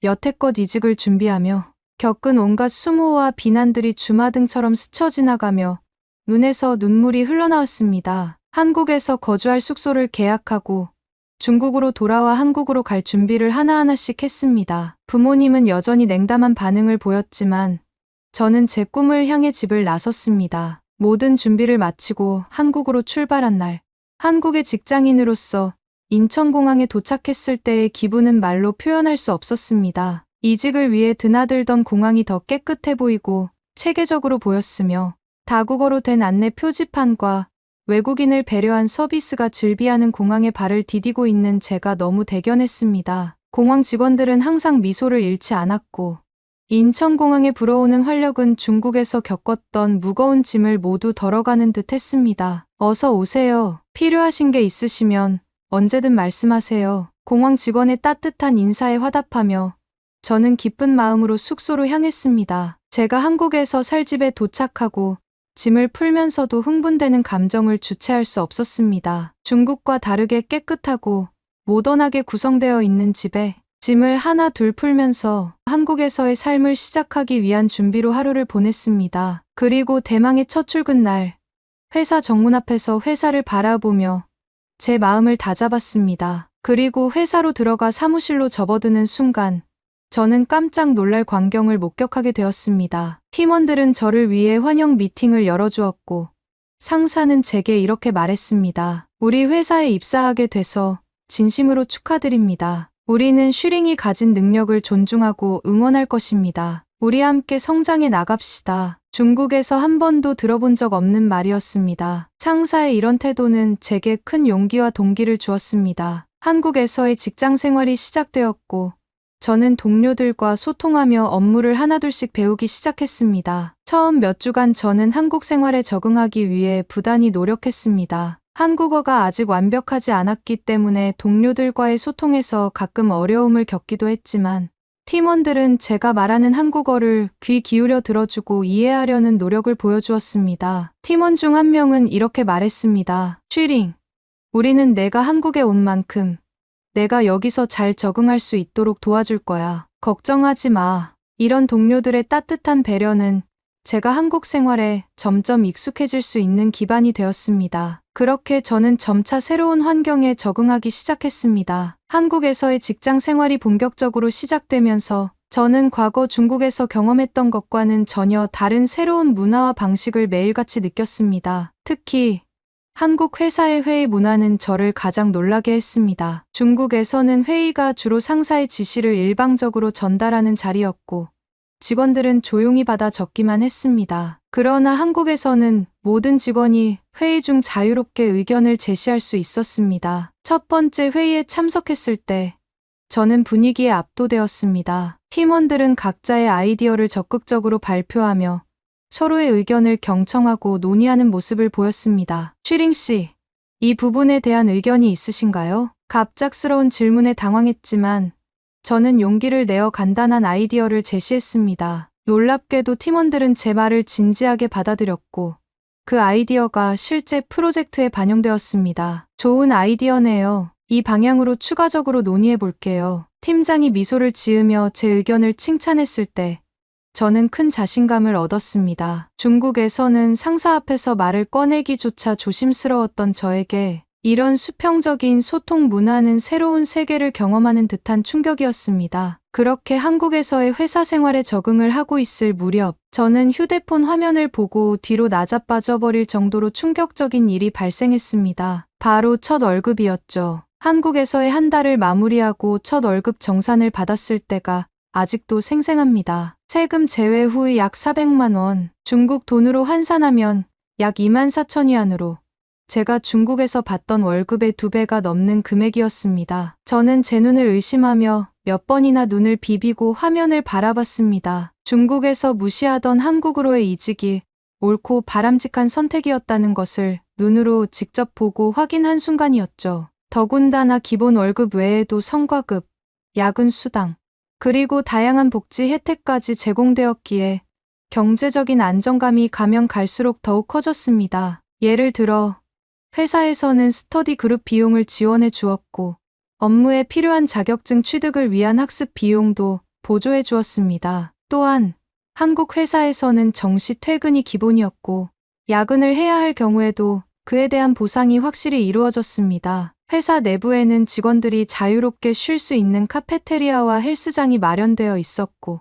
여태껏 이직을 준비하며 겪은 온갖 수모와 비난들이 주마등처럼 스쳐 지나가며 눈에서 눈물이 흘러나왔습니다. 한국에서 거주할 숙소를 계약하고 중국으로 돌아와 한국으로 갈 준비를 하나하나씩 했습니다. 부모님은 여전히 냉담한 반응을 보였지만 저는 제 꿈을 향해 집을 나섰습니다. 모든 준비를 마치고 한국으로 출발한 날, 한국의 직장인으로서 인천공항에 도착했을 때의 기분은 말로 표현할 수 없었습니다. 이직을 위해 드나들던 공항이 더 깨끗해 보이고 체계적으로 보였으며 다국어로 된 안내 표지판과 외국인을 배려한 서비스가 즐비하는 공항에 발을 디디고 있는 제가 너무 대견했습니다. 공항 직원들은 항상 미소를 잃지 않았고 인천공항에 불어오는 활력은 중국에서 겪었던 무거운 짐을 모두 덜어가는 듯 했습니다. 어서 오세요. 필요하신 게 있으시면 언제든 말씀하세요. 공항 직원의 따뜻한 인사에 화답하며 저는 기쁜 마음으로 숙소로 향했습니다. 제가 한국에서 살 집에 도착하고 짐을 풀면서도 흥분되는 감정을 주체할 수 없었습니다. 중국과 다르게 깨끗하고 모던하게 구성되어 있는 집에 짐을 하나 둘 풀면서 한국에서의 삶을 시작하기 위한 준비로 하루를 보냈습니다. 그리고 대망의 첫 출근 날, 회사 정문 앞에서 회사를 바라보며 제 마음을 다잡았습니다. 그리고 회사로 들어가 사무실로 접어드는 순간 저는 깜짝 놀랄 광경을 목격하게 되었습니다. 팀원들은 저를 위해 환영 미팅을 열어주었고 상사는 제게 이렇게 말했습니다. 우리 회사에 입사하게 돼서 진심으로 축하드립니다. 우리는 슈링이 가진 능력을 존중하고 응원할 것입니다. 우리 함께 성장해 나갑시다. 중국에서 한 번도 들어본 적 없는 말이었습니다. 상사의 이런 태도는 제게 큰 용기와 동기를 주었습니다. 한국에서의 직장 생활이 시작되었고 저는 동료들과 소통하며 업무를 하나둘씩 배우기 시작했습니다. 처음 몇 주간 저는 한국 생활에 적응하기 위해 부단히 노력했습니다. 한국어가 아직 완벽하지 않았기 때문에 동료들과의 소통에서 가끔 어려움을 겪기도 했지만 팀원들은 제가 말하는 한국어를 귀 기울여 들어주고 이해하려는 노력을 보여주었습니다. 팀원 중 한 명은 이렇게 말했습니다. 슈링, 우리는 내가 한국에 온 만큼 내가 여기서 잘 적응할 수 있도록 도와줄 거야. 걱정하지 마. 이런 동료들의 따뜻한 배려는 제가 한국 생활에 점점 익숙해질 수 있는 기반이 되었습니다. 그렇게 저는 점차 새로운 환경에 적응하기 시작했습니다. 한국에서의 직장 생활이 본격적으로 시작되면서 저는 과거 중국에서 경험했던 것과는 전혀 다른 새로운 문화와 방식을 매일같이 느꼈습니다. 특히 한국 회사의 회의 문화는 저를 가장 놀라게 했습니다. 중국에서는 회의가 주로 상사의 지시를 일방적으로 전달하는 자리였고 직원들은 조용히 받아 적기만 했습니다. 그러나 한국에서는 모든 직원이 회의 중 자유롭게 의견을 제시할 수 있었습니다. 첫 번째 회의에 참석했을 때 저는 분위기에 압도되었습니다. 팀원들은 각자의 아이디어를 적극적으로 발표하며 서로의 의견을 경청하고 논의하는 모습을 보였습니다. 쉬링 씨, 이 부분에 대한 의견이 있으신가요? 갑작스러운 질문에 당황했지만 저는 용기를 내어 간단한 아이디어를 제시했습니다. 놀랍게도 팀원들은 제 말을 진지하게 받아들였고 그 아이디어가 실제 프로젝트에 반영되었습니다. 좋은 아이디어네요. 이 방향으로 추가적으로 논의해 볼게요. 팀장이 미소를 지으며 제 의견을 칭찬했을 때 저는 큰 자신감을 얻었습니다. 중국에서는 상사 앞에서 말을 꺼내기조차 조심스러웠던 저에게 이런 수평적인 소통 문화는 새로운 세계를 경험하는 듯한 충격이었습니다. 그렇게 한국에서의 회사 생활에 적응을 하고 있을 무렵 저는 휴대폰 화면을 보고 뒤로 나자빠져버릴 정도로 충격적인 일이 발생했습니다. 바로 첫 월급이었죠. 한국에서의 한 달을 마무리하고 첫 월급 정산을 받았을 때가 아직도 생생합니다. 세금 제외 후 약 400만 원, 중국 돈으로 환산하면 약 24,000위안으로 제가 중국에서 받던 월급의 2배가 넘는 금액이었습니다. 저는 제 눈을 의심하며 몇 번이나 눈을 비비고 화면을 바라봤습니다. 중국에서 무시하던 한국으로의 이직이 옳고 바람직한 선택이었다는 것을 눈으로 직접 보고 확인한 순간이었죠. 더군다나 기본 월급 외에도 성과급, 야근 수당, 그리고 다양한 복지 혜택까지 제공되었기에 경제적인 안정감이 가면 갈수록 더욱 커졌습니다. 예를 들어 회사에서는 스터디 그룹 비용을 지원해 주었고 업무에 필요한 자격증 취득을 위한 학습 비용도 보조해 주었습니다. 또한 한국 회사에서는 정시 퇴근이 기본이었고 야근을 해야 할 경우에도 그에 대한 보상이 확실히 이루어졌습니다. 회사 내부에는 직원들이 자유롭게 쉴 수 있는 카페테리아와 헬스장이 마련되어 있었고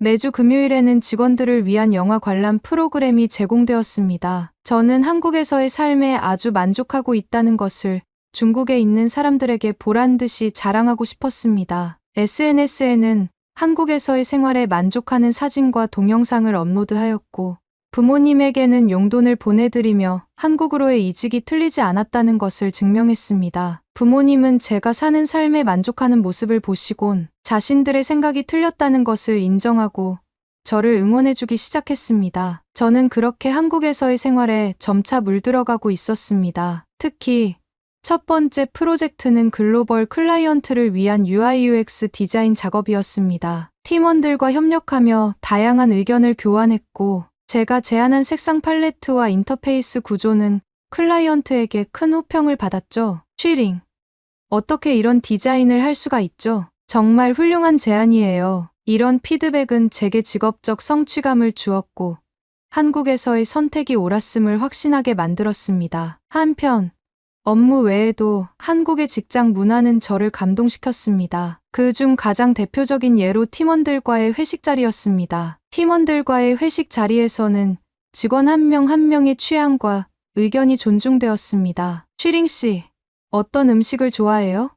매주 금요일에는 직원들을 위한 영화 관람 프로그램이 제공되었습니다. 저는 한국에서의 삶에 아주 만족하고 있다는 것을 중국에 있는 사람들에게 보란듯이 자랑하고 싶었습니다. SNS에는 한국에서의 생활에 만족하는 사진과 동영상을 업로드하였고 부모님에게는 용돈을 보내드리며 한국으로의 이직이 틀리지 않았다는 것을 증명했습니다. 부모님은 제가 사는 삶에 만족하는 모습을 보시곤 자신들의 생각이 틀렸다는 것을 인정하고 저를 응원해주기 시작했습니다. 저는 그렇게 한국에서의 생활에 점차 물들어가고 있었습니다. 특히 첫 번째 프로젝트는 글로벌 클라이언트를 위한 UI/UX 디자인 작업이었습니다. 팀원들과 협력하며 다양한 의견을 교환했고 제가 제안한 색상 팔레트와 인터페이스 구조는 클라이언트에게 큰 호평을 받았죠. 쉬링, 어떻게 이런 디자인을 할 수가 있죠? 정말 훌륭한 제안이에요. 이런 피드백은 제게 직업적 성취감을 주었고 한국에서의 선택이 옳았음을 확신하게 만들었습니다. 한편 업무 외에도 한국의 직장 문화는 저를 감동시켰습니다. 그중 가장 대표적인 예로 팀원들과의 회식 자리였습니다. 팀원들과의 회식 자리에서는 직원 한 명 한 명의 취향과 의견이 존중되었습니다. 쉬링 씨, 어떤 음식을 좋아해요?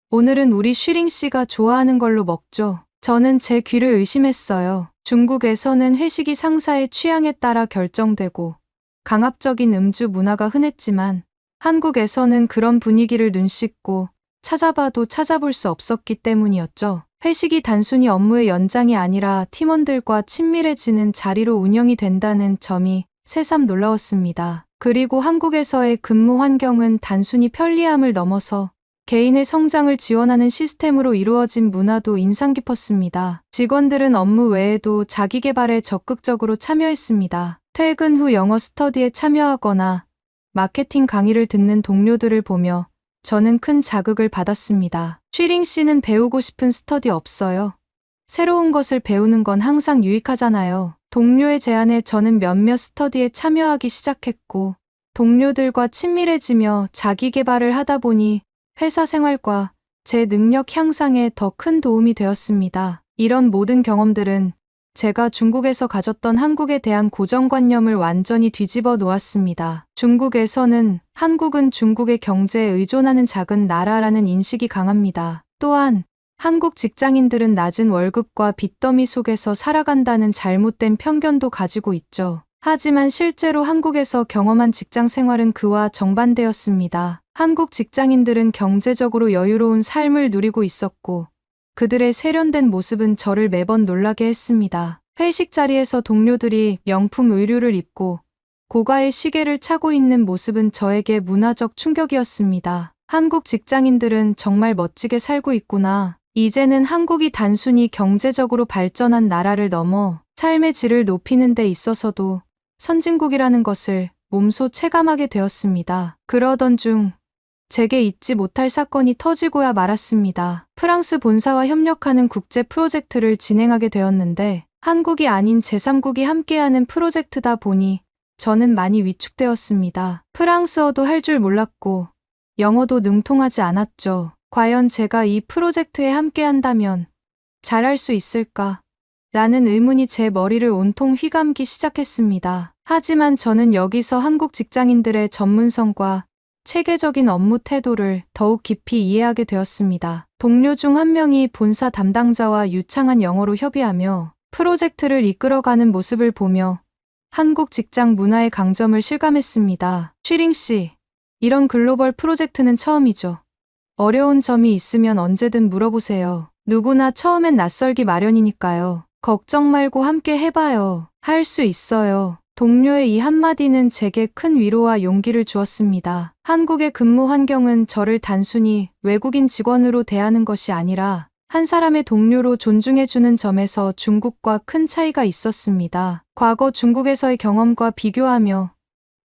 오늘은 우리 쉬링 씨가 좋아하는 걸로 먹죠. 저는 제 귀를 의심했어요. 중국에서는 회식이 상사의 취향에 따라 결정되고 강압적인 음주 문화가 흔했지만 한국에서는 그런 분위기를 눈씻고 찾아봐도 찾아볼 수 없었기 때문이었죠. 회식이 단순히 업무의 연장이 아니라 팀원들과 친밀해지는 자리로 운영이 된다는 점이 새삼 놀라웠습니다. 그리고 한국에서의 근무 환경은 단순히 편리함을 넘어서 개인의 성장을 지원하는 시스템으로 이루어진 문화도 인상 깊었습니다. 직원들은 업무 외에도 자기 개발에 적극적으로 참여했습니다. 퇴근 후 영어 스터디에 참여하거나 마케팅 강의를 듣는 동료들을 보며 저는 큰 자극을 받았습니다. 쉬링 씨는 배우고 싶은 스터디 없어요? 새로운 것을 배우는 건 항상 유익하잖아요. 동료의 제안에 저는 몇몇 스터디에 참여하기 시작했고 동료들과 친밀해지며 자기 개발을 하다 보니 회사 생활과 제 능력 향상에 더 큰 도움이 되었습니다. 이런 모든 경험들은 제가 중국에서 가졌던 한국에 대한 고정관념을 완전히 뒤집어 놓았습니다. 중국에서는 한국은 중국의 경제에 의존하는 작은 나라라는 인식이 강합니다. 또한 한국 직장인들은 낮은 월급과 빚더미 속에서 살아간다는 잘못된 편견도 가지고 있죠. 하지만 실제로 한국에서 경험한 직장 생활은 그와 정반대였습니다. 한국 직장인들은 경제적으로 여유로운 삶을 누리고 있었고, 그들의 세련된 모습은 저를 매번 놀라게 했습니다. 회식 자리에서 동료들이 명품 의류를 입고 고가의 시계를 차고 있는 모습은 저에게 문화적 충격이었습니다. 한국 직장인들은 정말 멋지게 살고 있구나. 이제는 한국이 단순히 경제적으로 발전한 나라를 넘어 삶의 질을 높이는 데 있어서도 선진국이라는 것을 몸소 체감하게 되었습니다. 그러던 중 제게 잊지 못할 사건이 터지고야 말았습니다. 프랑스 본사와 협력하는 국제 프로젝트를 진행하게 되었는데 한국이 아닌 제3국이 함께하는 프로젝트다 보니 저는 많이 위축되었습니다. 프랑스어도 할 줄 몰랐고 영어도 능통하지 않았죠. 과연 제가 이 프로젝트에 함께한다면 잘할 수 있을까? 라는 의문이 제 머리를 온통 휘감기 시작했습니다. 하지만 저는 여기서 한국 직장인들의 전문성과 체계적인 업무 태도를 더욱 깊이 이해하게 되었습니다. 동료 중 한 명이 본사 담당자와 유창한 영어로 협의하며 프로젝트를 이끌어가는 모습을 보며 한국 직장 문화의 강점을 실감했습니다. 쉬링 씨, 이런 글로벌 프로젝트는 처음이죠. 어려운 점이 있으면 언제든 물어보세요. 누구나 처음엔 낯설기 마련이니까요. 걱정 말고 함께 해봐요. 할 수 있어요. 동료의 이 한마디는 제게 큰 위로와 용기를 주었습니다. 한국의 근무 환경은 저를 단순히 외국인 직원으로 대하는 것이 아니라 한 사람의 동료로 존중해주는 점에서 중국과 큰 차이가 있었습니다. 과거 중국에서의 경험과 비교하며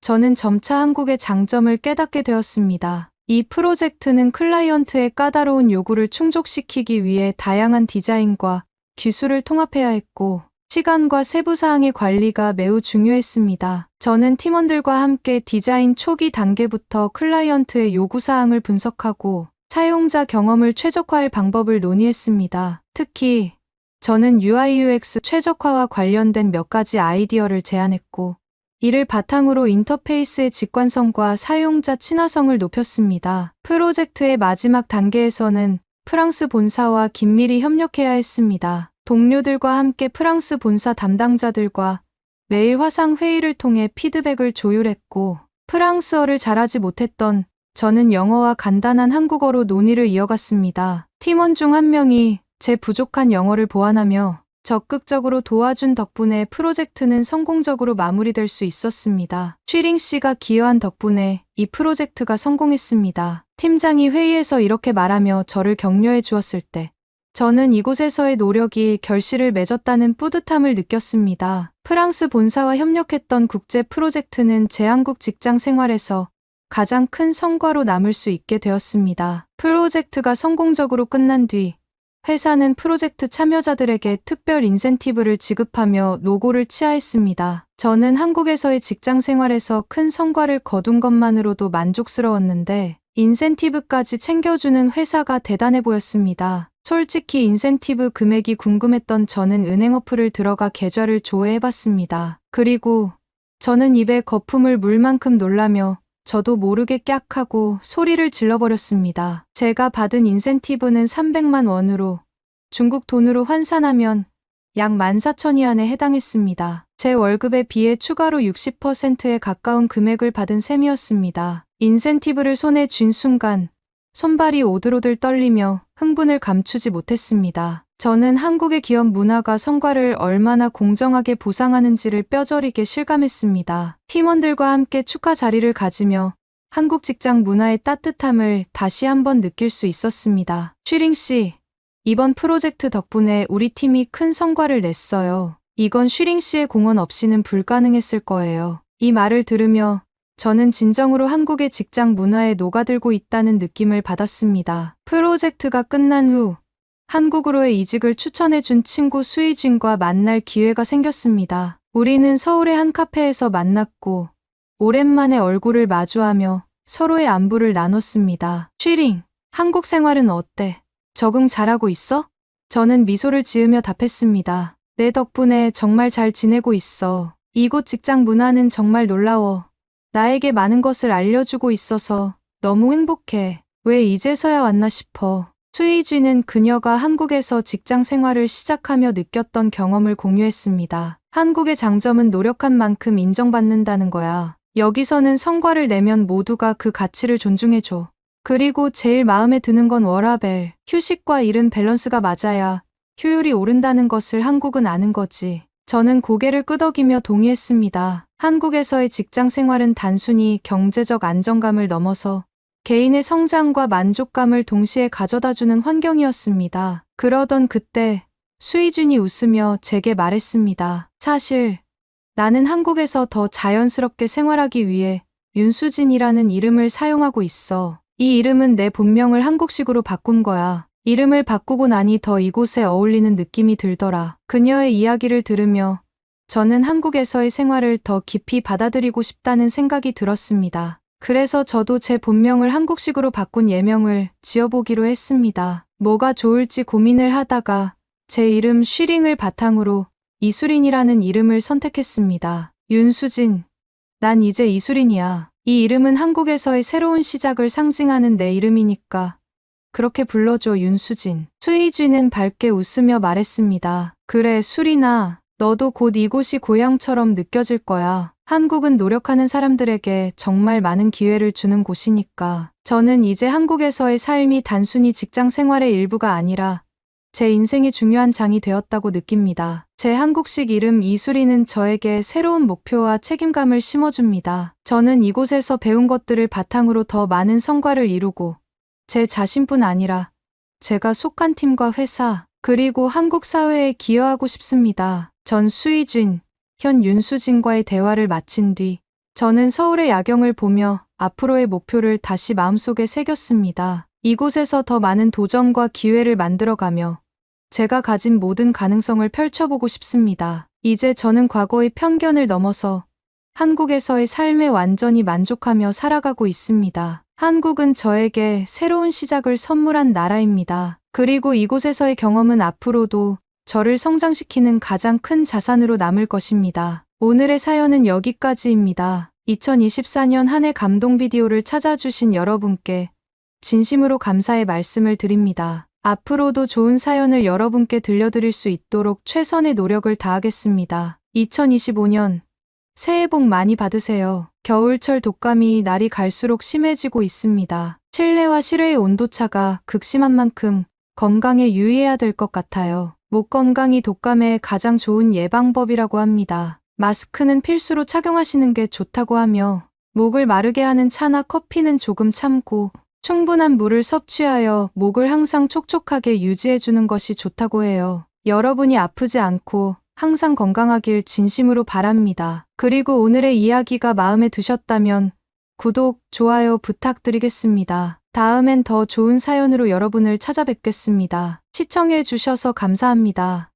저는 점차 한국의 장점을 깨닫게 되었습니다. 이 프로젝트는 클라이언트의 까다로운 요구를 충족시키기 위해 다양한 디자인과 기술을 통합해야 했고 시간과 세부사항의 관리가 매우 중요했습니다. 저는 팀원들과 함께 디자인 초기 단계부터 클라이언트의 요구사항을 분석하고 사용자 경험을 최적화할 방법을 논의했습니다. 특히 저는 UI/UX 최적화와 관련된 몇 가지 아이디어를 제안했고 이를 바탕으로 인터페이스의 직관성과 사용자 친화성을 높였습니다. 프로젝트의 마지막 단계에서는 프랑스 본사와 긴밀히 협력해야 했습니다. 동료들과 함께 프랑스 본사 담당자들과 매일 화상 회의를 통해 피드백을 조율했고 프랑스어를 잘하지 못했던 저는 영어와 간단한 한국어로 논의를 이어갔습니다. 팀원 중 한 명이 제 부족한 영어를 보완하며 적극적으로 도와준 덕분에 프로젝트는 성공적으로 마무리될 수 있었습니다. 쉬링 씨가 기여한 덕분에 이 프로젝트가 성공했습니다. 팀장이 회의에서 이렇게 말하며 저를 격려해 주었을 때 저는 이곳에서의 노력이 결실을 맺었다는 뿌듯함을 느꼈습니다. 프랑스 본사와 협력했던 국제 프로젝트는 제 한국 직장 생활에서 가장 큰 성과로 남을 수 있게 되었습니다. 프로젝트가 성공적으로 끝난 뒤 회사는 프로젝트 참여자들에게 특별 인센티브를 지급하며 노고를 치하했습니다. 저는 한국에서의 직장 생활에서 큰 성과를 거둔 것만으로도 만족스러웠는데 인센티브까지 챙겨주는 회사가 대단해 보였습니다. 솔직히 인센티브 금액이 궁금했던 저는 은행 어플을 들어가 계좌를 조회해봤습니다. 그리고 저는 입에 거품을 물 만큼 놀라며 저도 모르게 깍하고 소리를 질러버렸습니다. 제가 받은 인센티브는 300만 원으로 중국 돈으로 환산하면 약 14,000위안에 해당했습니다. 제 월급에 비해 추가로 60%에 가까운 금액을 받은 셈이었습니다. 인센티브를 손에 쥔 순간 손발이 오들오들 떨리며 흥분을 감추지 못했습니다. 저는 한국의 기업 문화가 성과를 얼마나 공정하게 보상하는지를 뼈저리게 실감했습니다. 팀원들과 함께 축하 자리를 가지며 한국 직장 문화의 따뜻함을 다시 한번 느낄 수 있었습니다. 쉬링 씨, 이번 프로젝트 덕분에 우리 팀이 큰 성과를 냈어요. 이건 쉬링 씨의 공헌 없이는 불가능했을 거예요. 이 말을 들으며 저는 진정으로 한국의 직장 문화에 녹아들고 있다는 느낌을 받았습니다. 프로젝트가 끝난 후 한국으로의 이직을 추천해준 친구 수이진과 만날 기회가 생겼습니다. 우리는 서울의 한 카페에서 만났고 오랜만에 얼굴을 마주하며 서로의 안부를 나눴습니다. 쉬링, 한국 생활은 어때? 적응 잘하고 있어? 저는 미소를 지으며 답했습니다. 내 덕분에 정말 잘 지내고 있어. 이곳 직장 문화는 정말 놀라워. 나에게 많은 것을 알려주고 있어서 너무 행복해. 왜 이제서야 왔나 싶어. 수이쥐는 그녀가 한국에서 직장 생활을 시작하며 느꼈던 경험을 공유했습니다. 한국의 장점은 노력한 만큼 인정받는다는 거야. 여기서는 성과를 내면 모두가 그 가치를 존중해줘. 그리고 제일 마음에 드는 건 워라밸. 휴식과 일은 밸런스가 맞아야 효율이 오른다는 것을 한국은 아는 거지. 저는 고개를 끄덕이며 동의했습니다. 한국에서의 직장 생활은 단순히 경제적 안정감을 넘어서 개인의 성장과 만족감을 동시에 가져다주는 환경이었습니다. 그러던 그때 수희준이 웃으며 제게 말했습니다. 사실 나는 한국에서 더 자연스럽게 생활하기 위해 윤수진이라는 이름을 사용하고 있어. 이 이름은 내 본명을 한국식으로 바꾼 거야. 이름을 바꾸고 나니 더 이곳에 어울리는 느낌이 들더라. 그녀의 이야기를 들으며 저는 한국에서의 생활을 더 깊이 받아들이고 싶다는 생각이 들었습니다. 그래서 저도 제 본명을 한국식으로 바꾼 예명을 지어보기로 했습니다. 뭐가 좋을지 고민을 하다가 제 이름 쉬링을 바탕으로 이수린이라는 이름을 선택했습니다. 윤수진. 난 이제 이수린이야. 이 이름은 한국에서의 새로운 시작을 상징하는 내 이름이니까 그렇게 불러줘 윤수진. 수희쥐는 밝게 웃으며 말했습니다. 그래 수린아. 너도 곧 이곳이 고향처럼 느껴질 거야. 한국은 노력하는 사람들에게 정말 많은 기회를 주는 곳이니까. 저는 이제 한국에서의 삶이 단순히 직장 생활의 일부가 아니라 제 인생이 중요한 장이 되었다고 느낍니다. 제 한국식 이름 이수리는 저에게 새로운 목표와 책임감을 심어줍니다. 저는 이곳에서 배운 것들을 바탕으로 더 많은 성과를 이루고 제 자신뿐 아니라 제가 속한 팀과 회사 그리고 한국 사회에 기여하고 싶습니다. 전 수희준, 현 윤수진과의 대화를 마친 뒤 저는 서울의 야경을 보며 앞으로의 목표를 다시 마음속에 새겼습니다. 이곳에서 더 많은 도전과 기회를 만들어가며 제가 가진 모든 가능성을 펼쳐보고 싶습니다. 이제 저는 과거의 편견을 넘어서 한국에서의 삶에 완전히 만족하며 살아가고 있습니다. 한국은 저에게 새로운 시작을 선물한 나라입니다. 그리고 이곳에서의 경험은 앞으로도 저를 성장시키는 가장 큰 자산으로 남을 것입니다. 오늘의 사연은 여기까지입니다. 2024년 한 해 감동 비디오를 찾아주신 여러분께 진심으로 감사의 말씀을 드립니다. 앞으로도 좋은 사연을 여러분께 들려드릴 수 있도록 최선의 노력을 다하겠습니다. 2025년 새해 복 많이 받으세요. 겨울철 독감이 날이 갈수록 심해지고 있습니다. 실내와 실외의 온도차가 극심한 만큼 건강에 유의해야 될 것 같아요. 목 건강이 독감의 가장 좋은 예방법이라고 합니다. 마스크는 필수로 착용하시는 게 좋다고 하며 목을 마르게 하는 차나 커피는 조금 참고 충분한 물을 섭취하여 목을 항상 촉촉하게 유지해주는 것이 좋다고 해요. 여러분이 아프지 않고 항상 건강하길 진심으로 바랍니다. 그리고 오늘의 이야기가 마음에 드셨다면 구독, 좋아요 부탁드리겠습니다. 다음엔 더 좋은 사연으로 여러분을 찾아뵙겠습니다. 시청해 주셔서 감사합니다.